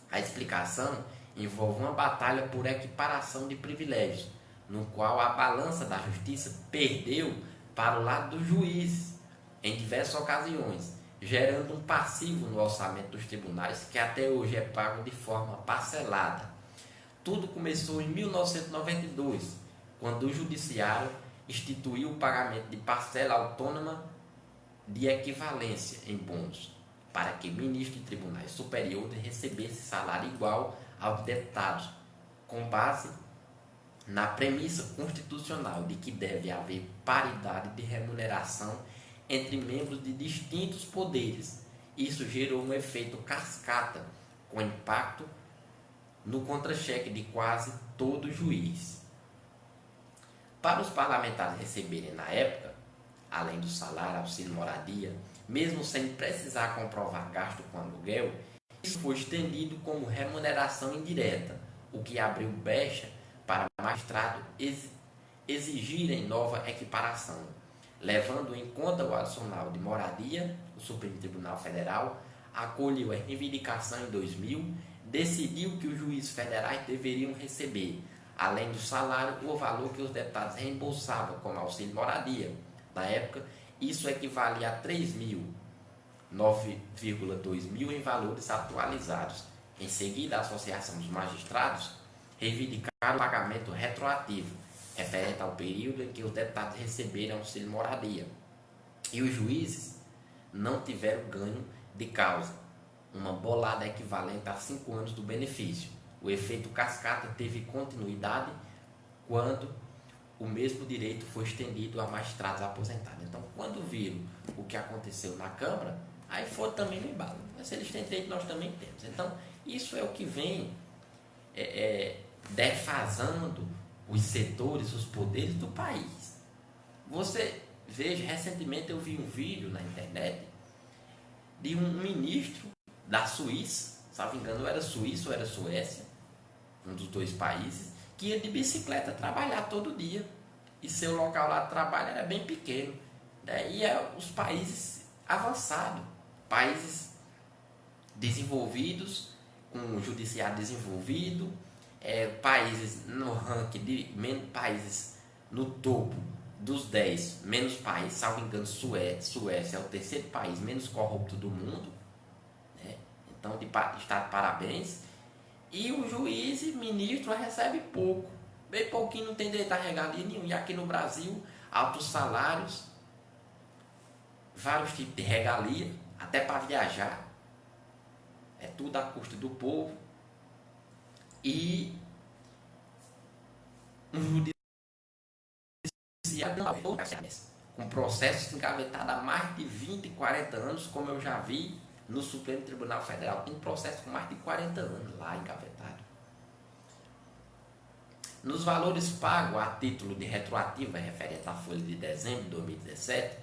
a explicação envolve uma batalha por equiparação de privilégios, no qual a balança da justiça perdeu para o lado dos juízes em diversas ocasiões, gerando um passivo no orçamento dos tribunais que até hoje é pago de forma parcelada. Tudo começou em 1992, quando o Judiciário instituiu o pagamento de parcela autônoma de equivalência em bônus, para que ministros de tribunais superiores recebessem salário igual aos deputados, com base na premissa constitucional de que deve haver paridade de remuneração entre membros de distintos poderes. Isso gerou um efeito cascata, com impacto no contra-cheque de quase todo juiz. Para os parlamentares receberem na época além do salário, auxílio moradia, mesmo sem precisar comprovar gasto com aluguel, isso foi estendido como remuneração indireta, o que abriu brecha para magistrados exigirem nova equiparação. Levando em conta o adicional de moradia, o Supremo Tribunal Federal acolheu a reivindicação em 2000, decidiu que os juízes federais deveriam receber, além do salário, o valor que os deputados reembolsavam como auxílio moradia. Na época, isso equivalia a 3 mil, 9,2 mil em valores atualizados. Em seguida, a Associação dos Magistrados reivindicaram o pagamento retroativo, referente ao período em que os deputados receberam auxílio moradia. E os juízes não tiveram ganho de causa, uma bolada equivalente a 5 anos do benefício. O efeito cascata teve continuidade quando o mesmo direito foi estendido a magistrados aposentados. Então, quando viram o que aconteceu na Câmara, aí foram também no embalo. Mas se eles têm direito, nós também temos. Então, isso é o que vem defasando os setores, os poderes do país. Você veja, recentemente eu vi um vídeo na internet de um ministro da Suíça, se não me engano, era Suíça ou era Suécia, um dos dois países, que ia de bicicleta trabalhar todo dia. E seu local lá de trabalho era bem pequeno. E os países avançados, países desenvolvidos, com um judiciário desenvolvido, países no ranking de países no topo dos 10, menos países, salvo engano, Suécia é o terceiro país menos corrupto do mundo, né? Então está de parabéns. E o juiz e ministro recebe pouco, bem pouquinho, não tem direito a regalia nenhum. E aqui no Brasil, altos salários, vários tipos de regalia, até para viajar, é tudo à custa do povo. E um judiciário com processos engavetados há mais de 20, 40 anos, como eu já vi no Supremo Tribunal Federal. Tem processo com mais de 40 anos lá engavetado. Nos valores pagos a título de retroativa referente à folha de dezembro de 2017,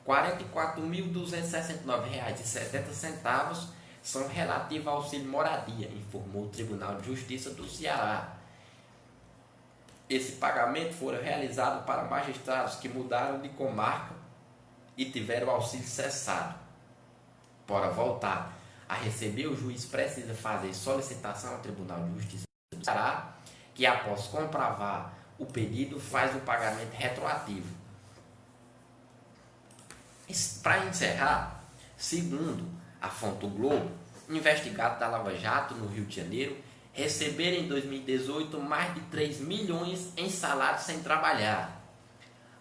R$ 44.269,70 são relativos ao auxílio moradia, informou o Tribunal de Justiça do Ceará. Esse pagamento foi realizado para magistrados que mudaram de comarca e tiveram o auxílio cessado. Para voltar a receber, o juiz precisa fazer solicitação ao Tribunal de Justiça do Ceará, que após comprovar o pedido faz o pagamento retroativo. Para encerrar, segundo a fonte do Globo, investigados da Lava Jato no Rio de Janeiro receberam em 2018 mais de 3 milhões em salários sem trabalhar.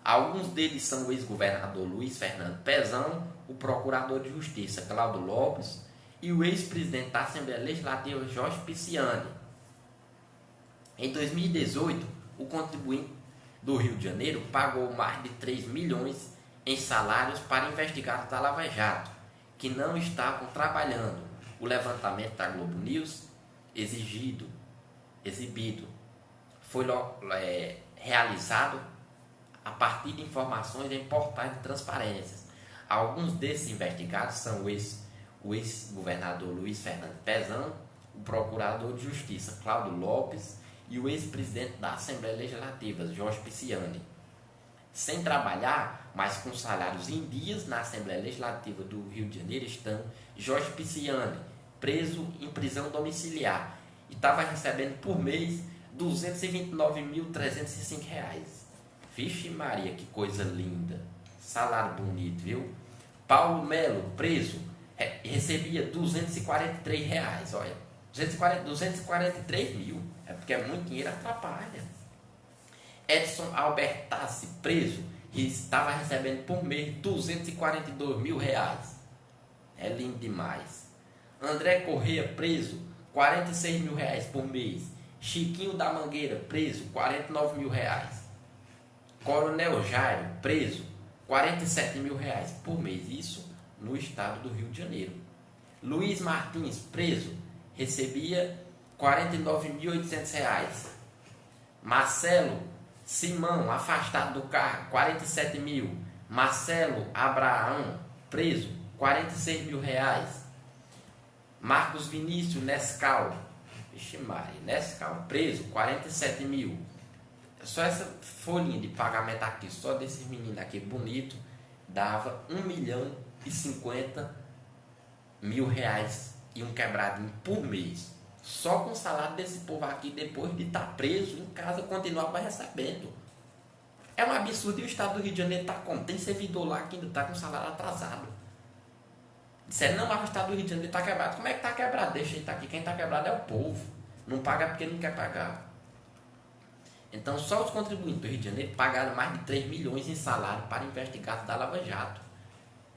Alguns deles são o ex-governador Luiz Fernando Pezão, o procurador de Justiça Cláudio Lopes e o ex-presidente da Assembleia Legislativa Jorge Pisciani. Em 2018, o contribuinte do Rio de Janeiro pagou mais de 3 milhões em salários para investigados da Lava Jato, que não estavam trabalhando. O levantamento da Globo News exibido foi realizado a partir de informações em portais de transparências. Alguns desses investigados são o ex-governador Luiz Fernando Pezão, o procurador de Justiça Cláudio Lopes e o ex-presidente da Assembleia Legislativa Jorge Pisciani. Sem trabalhar, mas com salários em dias, na Assembleia Legislativa do Rio de Janeiro estão Jorge Pisciani, preso em prisão domiciliar, e estava recebendo por mês R$ 229.305. Vixe Maria, que coisa linda, salário bonito, viu? Paulo Melo, preso, recebia R$ 243, olha, 243 mil, é porque é muito dinheiro, atrapalha. Edson Albertassi, preso, estava recebendo por mês R$ 242 mil. É lindo demais. André Corrêa, preso, R$ 46 mil por mês. Chiquinho da Mangueira, preso, R$ 49 mil. Coronel Jairo, preso, R$ 47 mil por mês. Isso no estado do Rio de Janeiro. Luiz Martins, preso, recebia R$ 49.800. Marcelo Simão, afastado do cargo, 47 mil. Marcelo Abraão, preso, R$ 46.000. Marcos Vinícius Nescau, vixe Maria, Nescau, preso, 47 mil. Só essa folhinha de pagamento aqui, só desses meninos aqui bonito, dava R$ 1.050.000 e um quebradinho por mês. Só com o salário desse povo aqui, depois de estar preso em casa, continuava recebendo. É um absurdo. E o estado do Rio de Janeiro está como? Tem servidor lá que ainda está com salário atrasado. Disseram, não, mas o estado do Rio de Janeiro está quebrado. Como é que está quebrado? Deixa ele estar aqui. Quem está quebrado é o povo. Não paga porque não quer pagar. Então, só os contribuintes do Rio de Janeiro pagaram mais de 3 milhões em salário para investigados da Lava Jato.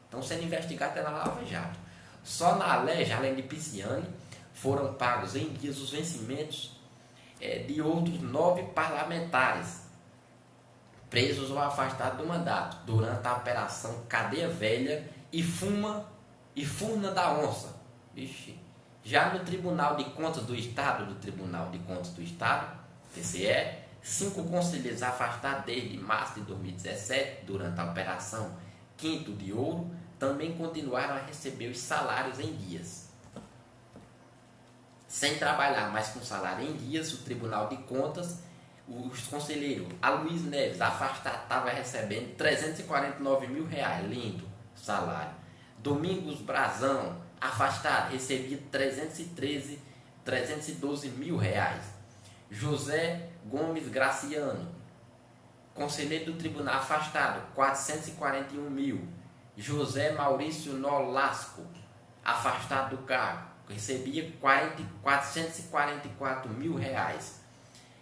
Então, sendo investigado pela Lava Jato. Só na Alerj, além de Pisciani, foram pagos em dias os vencimentos de outros 9 parlamentares presos ou afastados do mandato durante a operação Cadeia Velha e Furna da Onça. Vixe. Já no Tribunal de Contas do Estado, TCE, 5 conselheiros afastados desde março de 2017 durante a operação Quinto de Ouro também continuaram a receber os salários em dias. Sem trabalhar, mas com salário em dias, o Tribunal de Contas, os conselheiros Aloysio Neves, afastado, estava recebendo R$ 349.000, lindo salário. Domingos Brazão, afastado, recebia R$ 312.000. José Gomes Graciano, conselheiro do tribunal, afastado, R$ 441.000. José Maurício Nolasco, afastado do cargo, recebia R$ 444.000.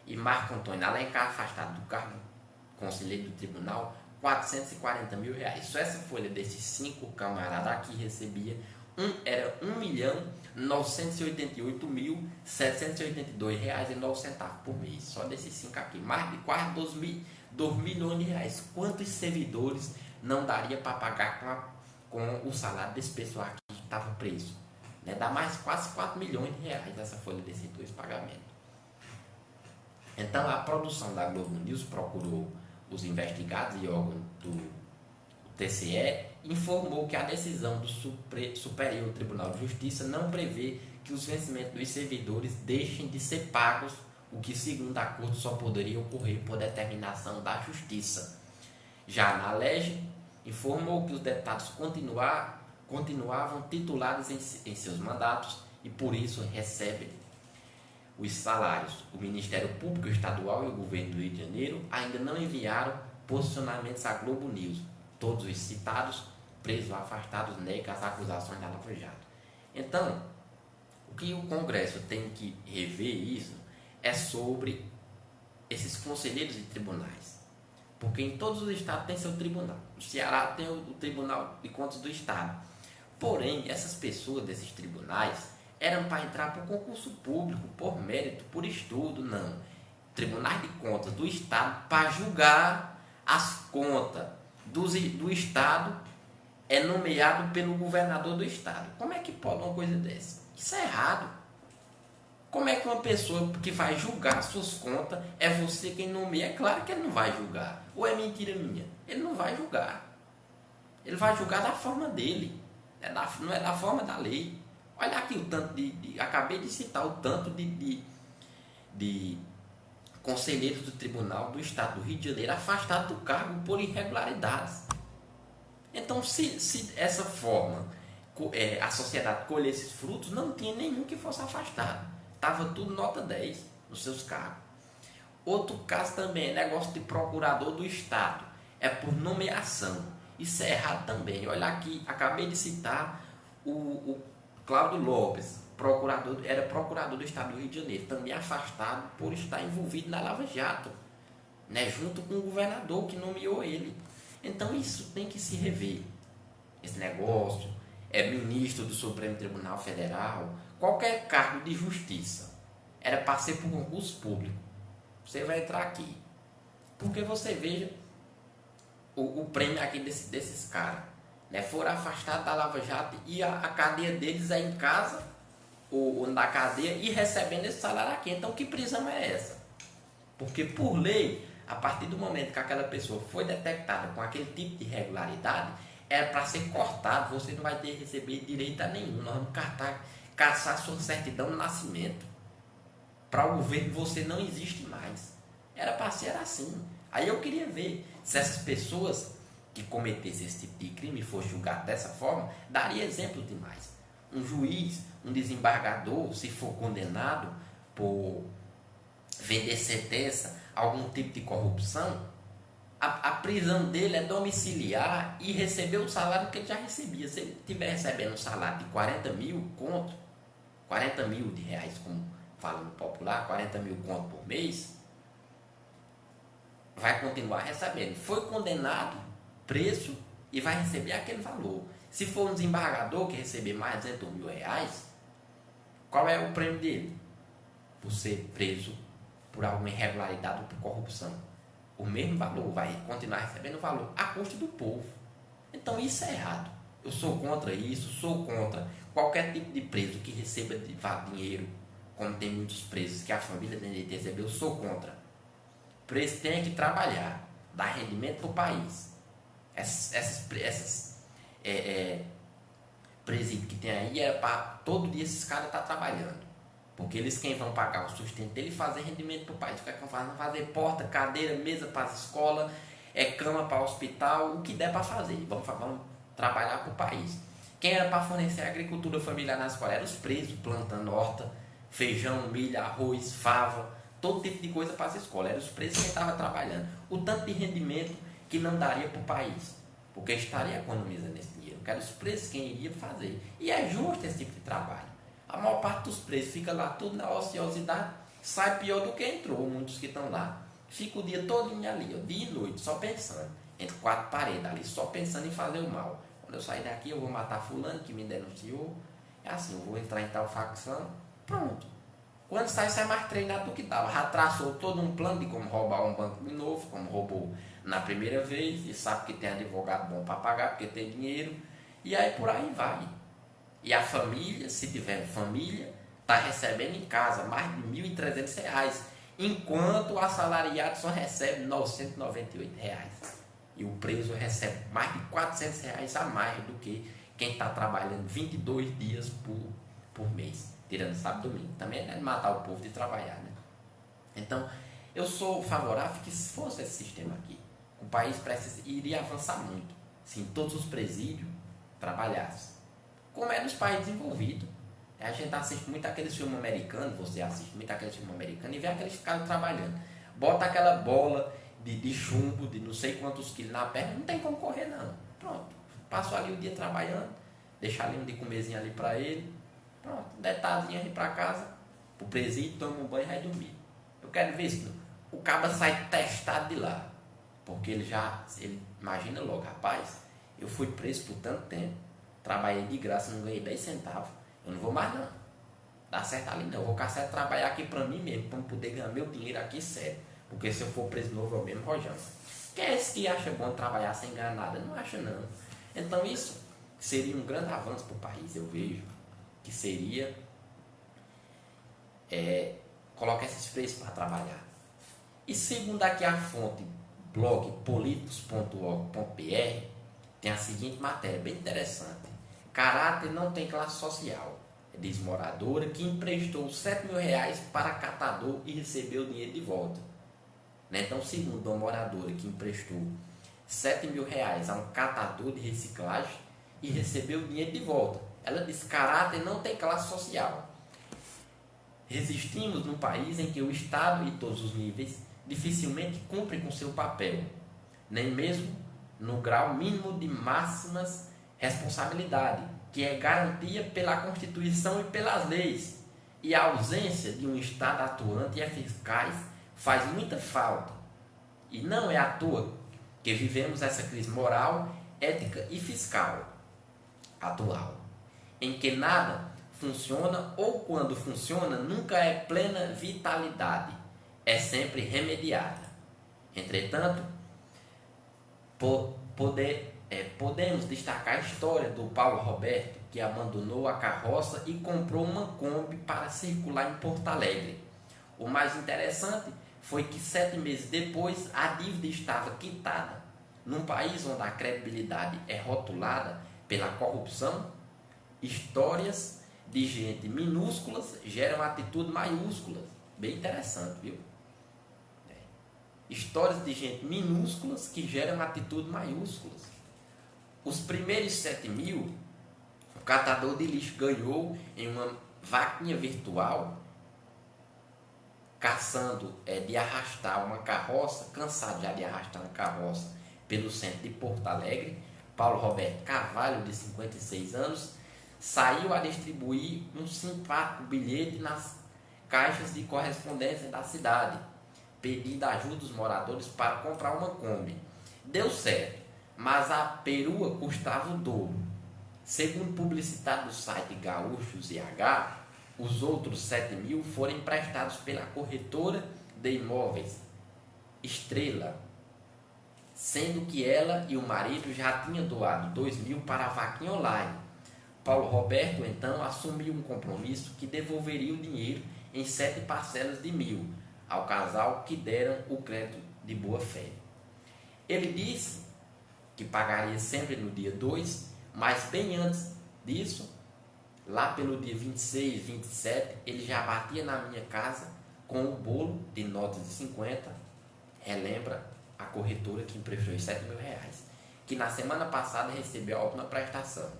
E Marco Antônio Alencar, afastado do cargo, conselheiro do tribunal, R$ 440.000. Só essa folha desses 5 camaradas aqui recebia era R$ 1.988.782,09 por mês. Só desses 5 aqui, mais de quase R$ 2 milhões. Quantos servidores não daria para pagar com o salário desse pessoal aqui que estava preso? Né? Dá mais quase R$ 4 milhões essa folha desses 2 pagamentos. Então a produção da Globo News procurou os investigados e órgãos do TCE, informou que a decisão do Superior Tribunal de Justiça não prevê que os vencimentos dos servidores deixem de ser pagos, o que segundo a Corte só poderia ocorrer por determinação da Justiça. Já na Alerj, informou que os deputados continuavam titulados em seus mandatos e por isso recebem os salários. O Ministério Público Estadual e o Governo do Rio de Janeiro ainda não enviaram posicionamentos à Globo News. Todos os citados, presos ou afastados, negam as acusações da Lava Jato. Então, o que o Congresso tem que rever isso é sobre esses conselheiros de tribunais. Porque em todos os estados tem seu tribunal. No Ceará tem o Tribunal de Contas do Estado. Porém, essas pessoas desses tribunais eram para entrar por concurso público, por mérito, por estudo, não. Tribunais de Contas do Estado para julgar as contas do Estado é nomeado pelo governador do Estado. Como é que pode uma coisa dessa? Isso é errado. Como é que uma pessoa que vai julgar suas contas é você quem nomeia? É claro que ele não vai julgar. Ou é mentira minha? Ele não vai julgar. Ele vai julgar da forma dele. Não é da forma da lei. Olha aqui o tanto acabei de citar o tanto de conselheiros do Tribunal do Estado do Rio de Janeiro afastados do cargo por irregularidades. Então, se essa forma a sociedade colher esses frutos, não tinha nenhum que fosse afastado. Estava tudo nota 10 nos seus cargos. Outro caso também é negócio de procurador do Estado. É por nomeação. Isso é errado também. Olha aqui, acabei de citar o Cláudio Lopes, era procurador do Estado do Rio de Janeiro, também afastado por estar envolvido na Lava Jato, né, junto com o governador que nomeou ele. Então isso tem que se rever. Esse negócio é ministro do Supremo Tribunal Federal, qualquer cargo de justiça, era para ser por concurso público. Você vai entrar aqui. Porque você veja o prêmio aqui desses caras. Né, foram afastados da Lava Jato e a cadeia deles é em casa ou na cadeia e recebendo esse salário aqui. Então que prisão é essa? Porque por lei a partir do momento que aquela pessoa foi detectada com aquele tipo de irregularidade, é para ser cortado, você não vai ter que receber direito a nenhum. Nós vamos caçar sua certidão de nascimento. Para o governo você não existe mais. Era para ser assim. Aí eu queria ver se essas pessoas que cometessem esse tipo de crime e fossem julgadas dessa forma, daria exemplo demais. Um juiz, um desembargador, se for condenado por vender sentença, algum tipo de corrupção, a prisão dele é domiciliar e receber o salário que ele já recebia. Se ele estiver recebendo um salário de 40 mil conto, 40 mil de reais, como fala no popular, 40 mil conto por mês, vai continuar recebendo. Foi condenado, preso, e vai receber aquele valor. Se for um desembargador que receber mais de 200 mil reais, qual é o prêmio dele? Por ser preso por alguma irregularidade ou por corrupção. O mesmo valor, vai continuar recebendo o valor a custo do povo. Então isso é errado. Eu sou contra isso, sou contra qualquer tipo de preso que receba dinheiro, como tem muitos presos que a família tem de receber, eu sou contra. Preso tem que trabalhar, dar rendimento para o país. Essas presídios que tem aí é para todo dia esses caras estar trabalhando. Porque eles quem vão pagar o sustento dele fazer rendimento para o país. O que é que vão fazer? Fazer porta, cadeira, mesa para as escolas, cama para o hospital, o que der para fazer. Vamos trabalhar para o país. Quem era para fornecer a agricultura familiar na escola eram os presos, plantando horta, feijão, milho, arroz, fava, todo tipo de coisa para as escolas. Eram os presos que estavam trabalhando. O tanto de rendimento que não daria para o país, porque estaria economizando esse dinheiro. Que eram os presos quem iria fazer. E é justo esse tipo de trabalho. A maior parte dos presos fica lá tudo na ociosidade, sai pior do que entrou, muitos que estão lá. Fica o dia todo ali, ó, dia e noite, só pensando, entre quatro paredes ali, só pensando em fazer o mal. Quando eu sair daqui eu vou matar fulano que me denunciou, é assim, eu vou entrar em tal facção, pronto. Quando sai mais treinado do que estava. Já traçou todo um plano de como roubar um banco de novo, como roubou na primeira vez, e sabe que tem advogado bom para pagar, porque tem dinheiro, e aí por aí vai. E a família, se tiver família, está recebendo em casa mais de R$ 1.300, enquanto o assalariado só recebe R$ 998. E o preso recebe mais de R$ 400 a mais do que quem está trabalhando 22 dias por mês, tirando sábado e domingo. Também é matar o povo de trabalhar, né? Então, eu sou favorável que se fosse esse sistema aqui, o país iria avançar muito, se em todos os presídios trabalhasse. Como é nos países desenvolvidos. A gente assiste muito aqueles filmes americanos, você assiste muito aqueles filmes americanos e vê aqueles caras trabalhando. Bota aquela bola de chumbo, de não sei quantos quilos na perna, não tem como correr não. Pronto, passou ali o dia trabalhando, deixa ali um de comerzinho ali pra ele, pronto, detalhezinho ali pra casa, pro presídio, toma um banho e vai dormir. Eu quero ver isso. O cara sai testado de lá, porque ele imagina logo, rapaz, eu fui preso por tanto tempo, trabalhei de graça, não ganhei 10 centavos. Eu não vou mais não. Dá certo ali não. Eu vou caçar trabalhar aqui pra mim mesmo, pra poder ganhar meu dinheiro aqui sério. Porque se eu for preso novo, eu mesmo rojão. Quem é esse que acha bom trabalhar sem ganhar nada? Não acha não. Então isso seria um grande avanço para o país, eu vejo. Que seria colocar esses preços para trabalhar. E segundo aqui a fonte, blog políticos.org.br, tem a seguinte matéria, bem interessante. Caráter não tem classe social. Diz moradora que emprestou R$ 7.000 para catador e recebeu o dinheiro de volta. Então, segundo uma moradora que emprestou R$ 7.000 a um catador de reciclagem e recebeu o dinheiro de volta. Ela diz: caráter não tem classe social. Resistimos num país em que o Estado e todos os níveis dificilmente cumprem com seu papel, nem mesmo no grau mínimo de máximas responsabilidade, que é garantia pela Constituição e pelas leis. E a ausência de um Estado atuante e eficaz faz muita falta. E não é à toa que vivemos essa crise moral, ética e fiscal atual, em que nada funciona ou quando funciona nunca é plena vitalidade, é sempre remediada. Entretanto, podemos destacar a história do Paulo Roberto, que abandonou a carroça e comprou uma Kombi para circular em Porto Alegre. O mais interessante foi que 7 meses depois a dívida estava quitada. Num país onde a credibilidade é rotulada pela corrupção, histórias de gente minúsculas geram atitudes maiúsculas. Bem interessante, viu? Histórias de gente minúsculas que geram atitudes maiúsculas. Os primeiros 7 mil, o catador de lixo ganhou em uma vaquinha virtual, caçando de arrastar uma carroça, cansado já de arrastar uma carroça pelo centro de Porto Alegre. Paulo Roberto Carvalho, de 56 anos, saiu a distribuir um simpático bilhete nas caixas de correspondência da cidade, pedindo ajuda dos moradores para comprar uma Kombi. Deu certo, mas a perua custava o dobro. Segundo publicitário do site Gaúchos IH, os outros 7 mil foram emprestados pela corretora de imóveis Estrela, sendo que ela e o marido já tinham doado 2 mil para a vaquinha online. Paulo Roberto então assumiu um compromisso que devolveria o dinheiro em 7 parcelas de 1.000 ao casal que deram o crédito de boa fé. Ele disse que pagaria sempre no dia 2, mas bem antes disso, lá pelo dia 26, 27, ele já batia na minha casa com o bolo de notas de 50, relembra a corretora que emprestou os 7 mil reais, que na semana passada recebeu a última prestação.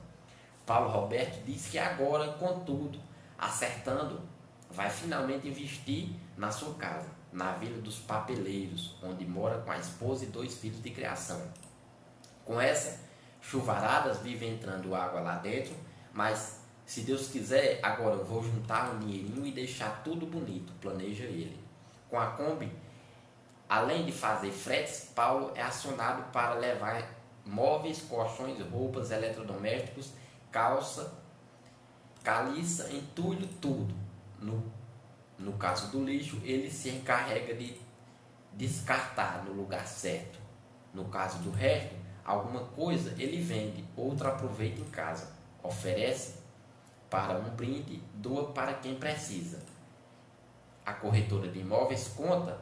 Paulo Roberto disse que agora, contudo, acertando, vai finalmente investir na sua casa, na Vila dos Papeleiros, onde mora com a esposa e 2 filhos de criação. Com essa chuvaradas vive entrando água lá dentro, mas se Deus quiser, agora eu vou juntar um dinheirinho e deixar tudo bonito, planeja ele. Com a Kombi, além de fazer fretes, Paulo é acionado para levar móveis, colchões, roupas, eletrodomésticos, calça, caliça, entulho, tudo. No caso do lixo, ele se encarrega de descartar no lugar certo. No caso do resto, alguma coisa ele vende, outra aproveita em casa, oferece para um brinde, doa para quem precisa. A corretora de imóveis conta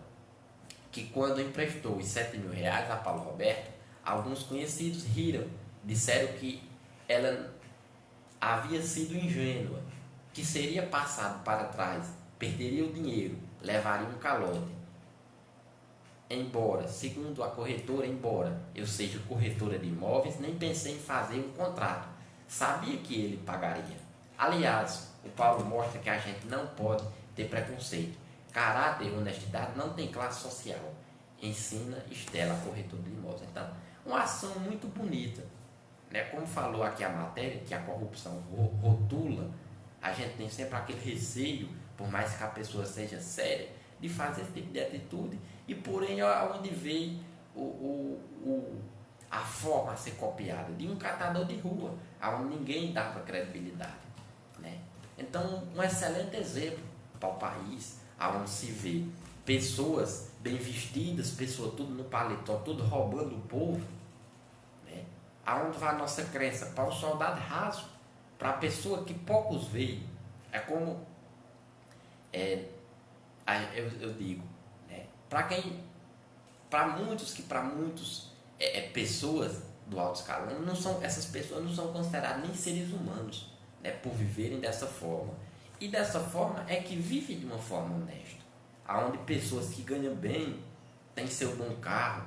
que quando emprestou os 7 mil reais a Paulo Roberto, alguns conhecidos riram, disseram que ela havia sido ingênua, que seria passado para trás, perderia o dinheiro, levaria um calote. Embora, segundo a corretora, eu seja corretora de imóveis, nem pensei em fazer um contrato. Sabia que ele pagaria. Aliás, o Paulo mostra que a gente não pode ter preconceito. Caráter e honestidade não tem classe social. Ensina Estela, corretora de imóveis. Então, uma ação muito bonita. Né? Como falou aqui a matéria, que a corrupção rotula, a gente tem sempre aquele receio, por mais que a pessoa seja séria, de fazer esse tipo de atitude. E porém, onde veio a forma a ser copiada de um catador de rua, onde ninguém dava credibilidade. Né? Então, um excelente exemplo para o país, onde se vê pessoas bem vestidas, pessoas tudo no paletó, tudo roubando o povo. Né? Aonde vai a nossa crença? Para o soldado raso, para a pessoa que poucos veem. É como eu digo, né? Para muitos pessoas do alto escalão, essas pessoas não são consideradas nem seres humanos, né? Por viverem dessa forma. E dessa forma é que vivem de uma forma honesta, aonde pessoas que ganham bem, têm seu bom carro,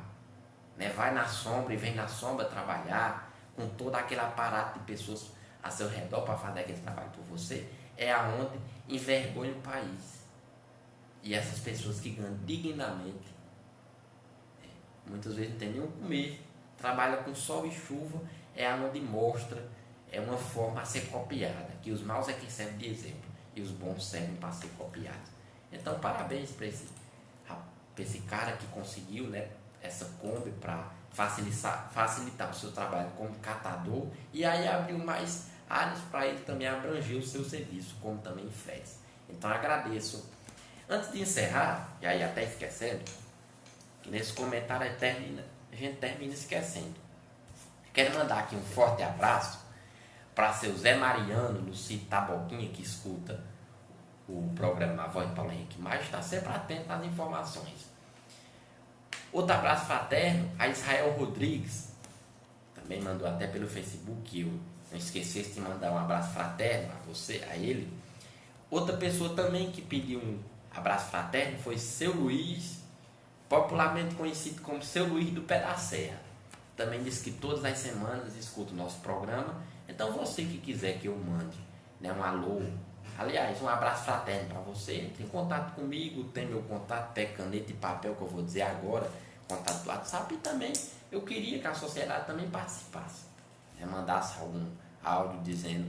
né? Vai na sombra e vem na sombra trabalhar, com todo aquele aparato de pessoas a seu redor para fazer aquele trabalho por você, é aonde envergonha o país. E essas pessoas que ganham dignamente, muitas vezes não tem nem o comer, trabalha com sol e chuva, é aonde mostra, é uma forma a ser copiada, que os maus é quem serve de exemplo e os bons servem para ser copiados. Então, parabéns para esse cara que conseguiu, né, essa Kombi para facilitar o seu trabalho como catador, e aí abriu mais áreas para ele também abranger o seu serviço, como também fretes. Então, agradeço. Antes de encerrar, e aí até esquecendo, que nesse comentário a gente termina esquecendo. Quero mandar aqui um forte abraço para seu Zé Mariano, no sítio Taboquinha, que escuta o programa A Voz de Paulo Henrique Maia está sempre atento às informações. Outro abraço fraterno a Israel Rodrigues, também mandou até pelo Facebook, eu não esquecesse de mandar um abraço fraterno a você, a ele. Outra pessoa também que pediu um abraço fraterno foi Seu Luiz, popularmente conhecido como Seu Luiz do Pé da Serra. Também disse que todas as semanas escuta o nosso programa. Então você que quiser que eu mande, né, um alô, aliás, um abraço fraterno para você, entre em contato comigo, tem meu contato, pé, caneta e papel que eu vou dizer agora, contato do WhatsApp, e também eu queria que a sociedade também participasse, né, mandasse algum áudio dizendo,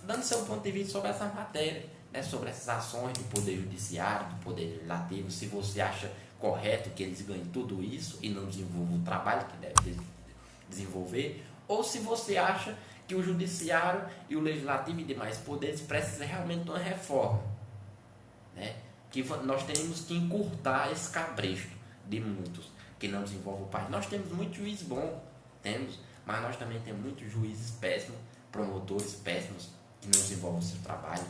dando seu ponto de vista sobre essa matéria, né, sobre essas ações do Poder Judiciário, do Poder Legislativo, se você acha correto que eles ganhem tudo isso e não desenvolvam o trabalho que deve desenvolver, ou se você acha que o Judiciário e o Legislativo e demais poderes precisam realmente de uma reforma, né? Que nós temos que encurtar esse cabresto de muitos que não desenvolvem o país. Nós temos muito juiz bom, temos, mas nós também temos muitos juízes péssimos, promotores péssimos que não desenvolvem o seu trabalho.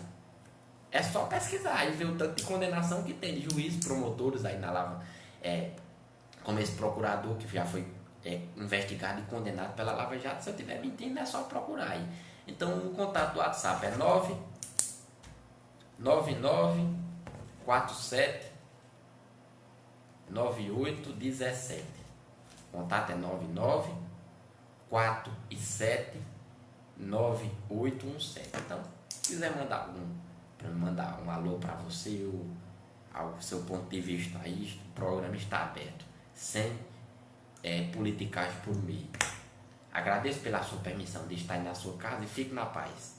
É só pesquisar e ver o tanto de condenação que tem de juízes, promotores aí na Lava, como esse procurador que já foi investigado e condenado pela Lava Jato. Se eu estiver mentindo, é só procurar aí. Então o contato do WhatsApp é 99947 9817. O contato é 9947 9817. Então, se quiser mandar um alô para você, ou ao seu ponto de vista aí, o programa está aberto, sem politicagem por meio. Agradeço pela sua permissão de estar na sua casa e fique na paz.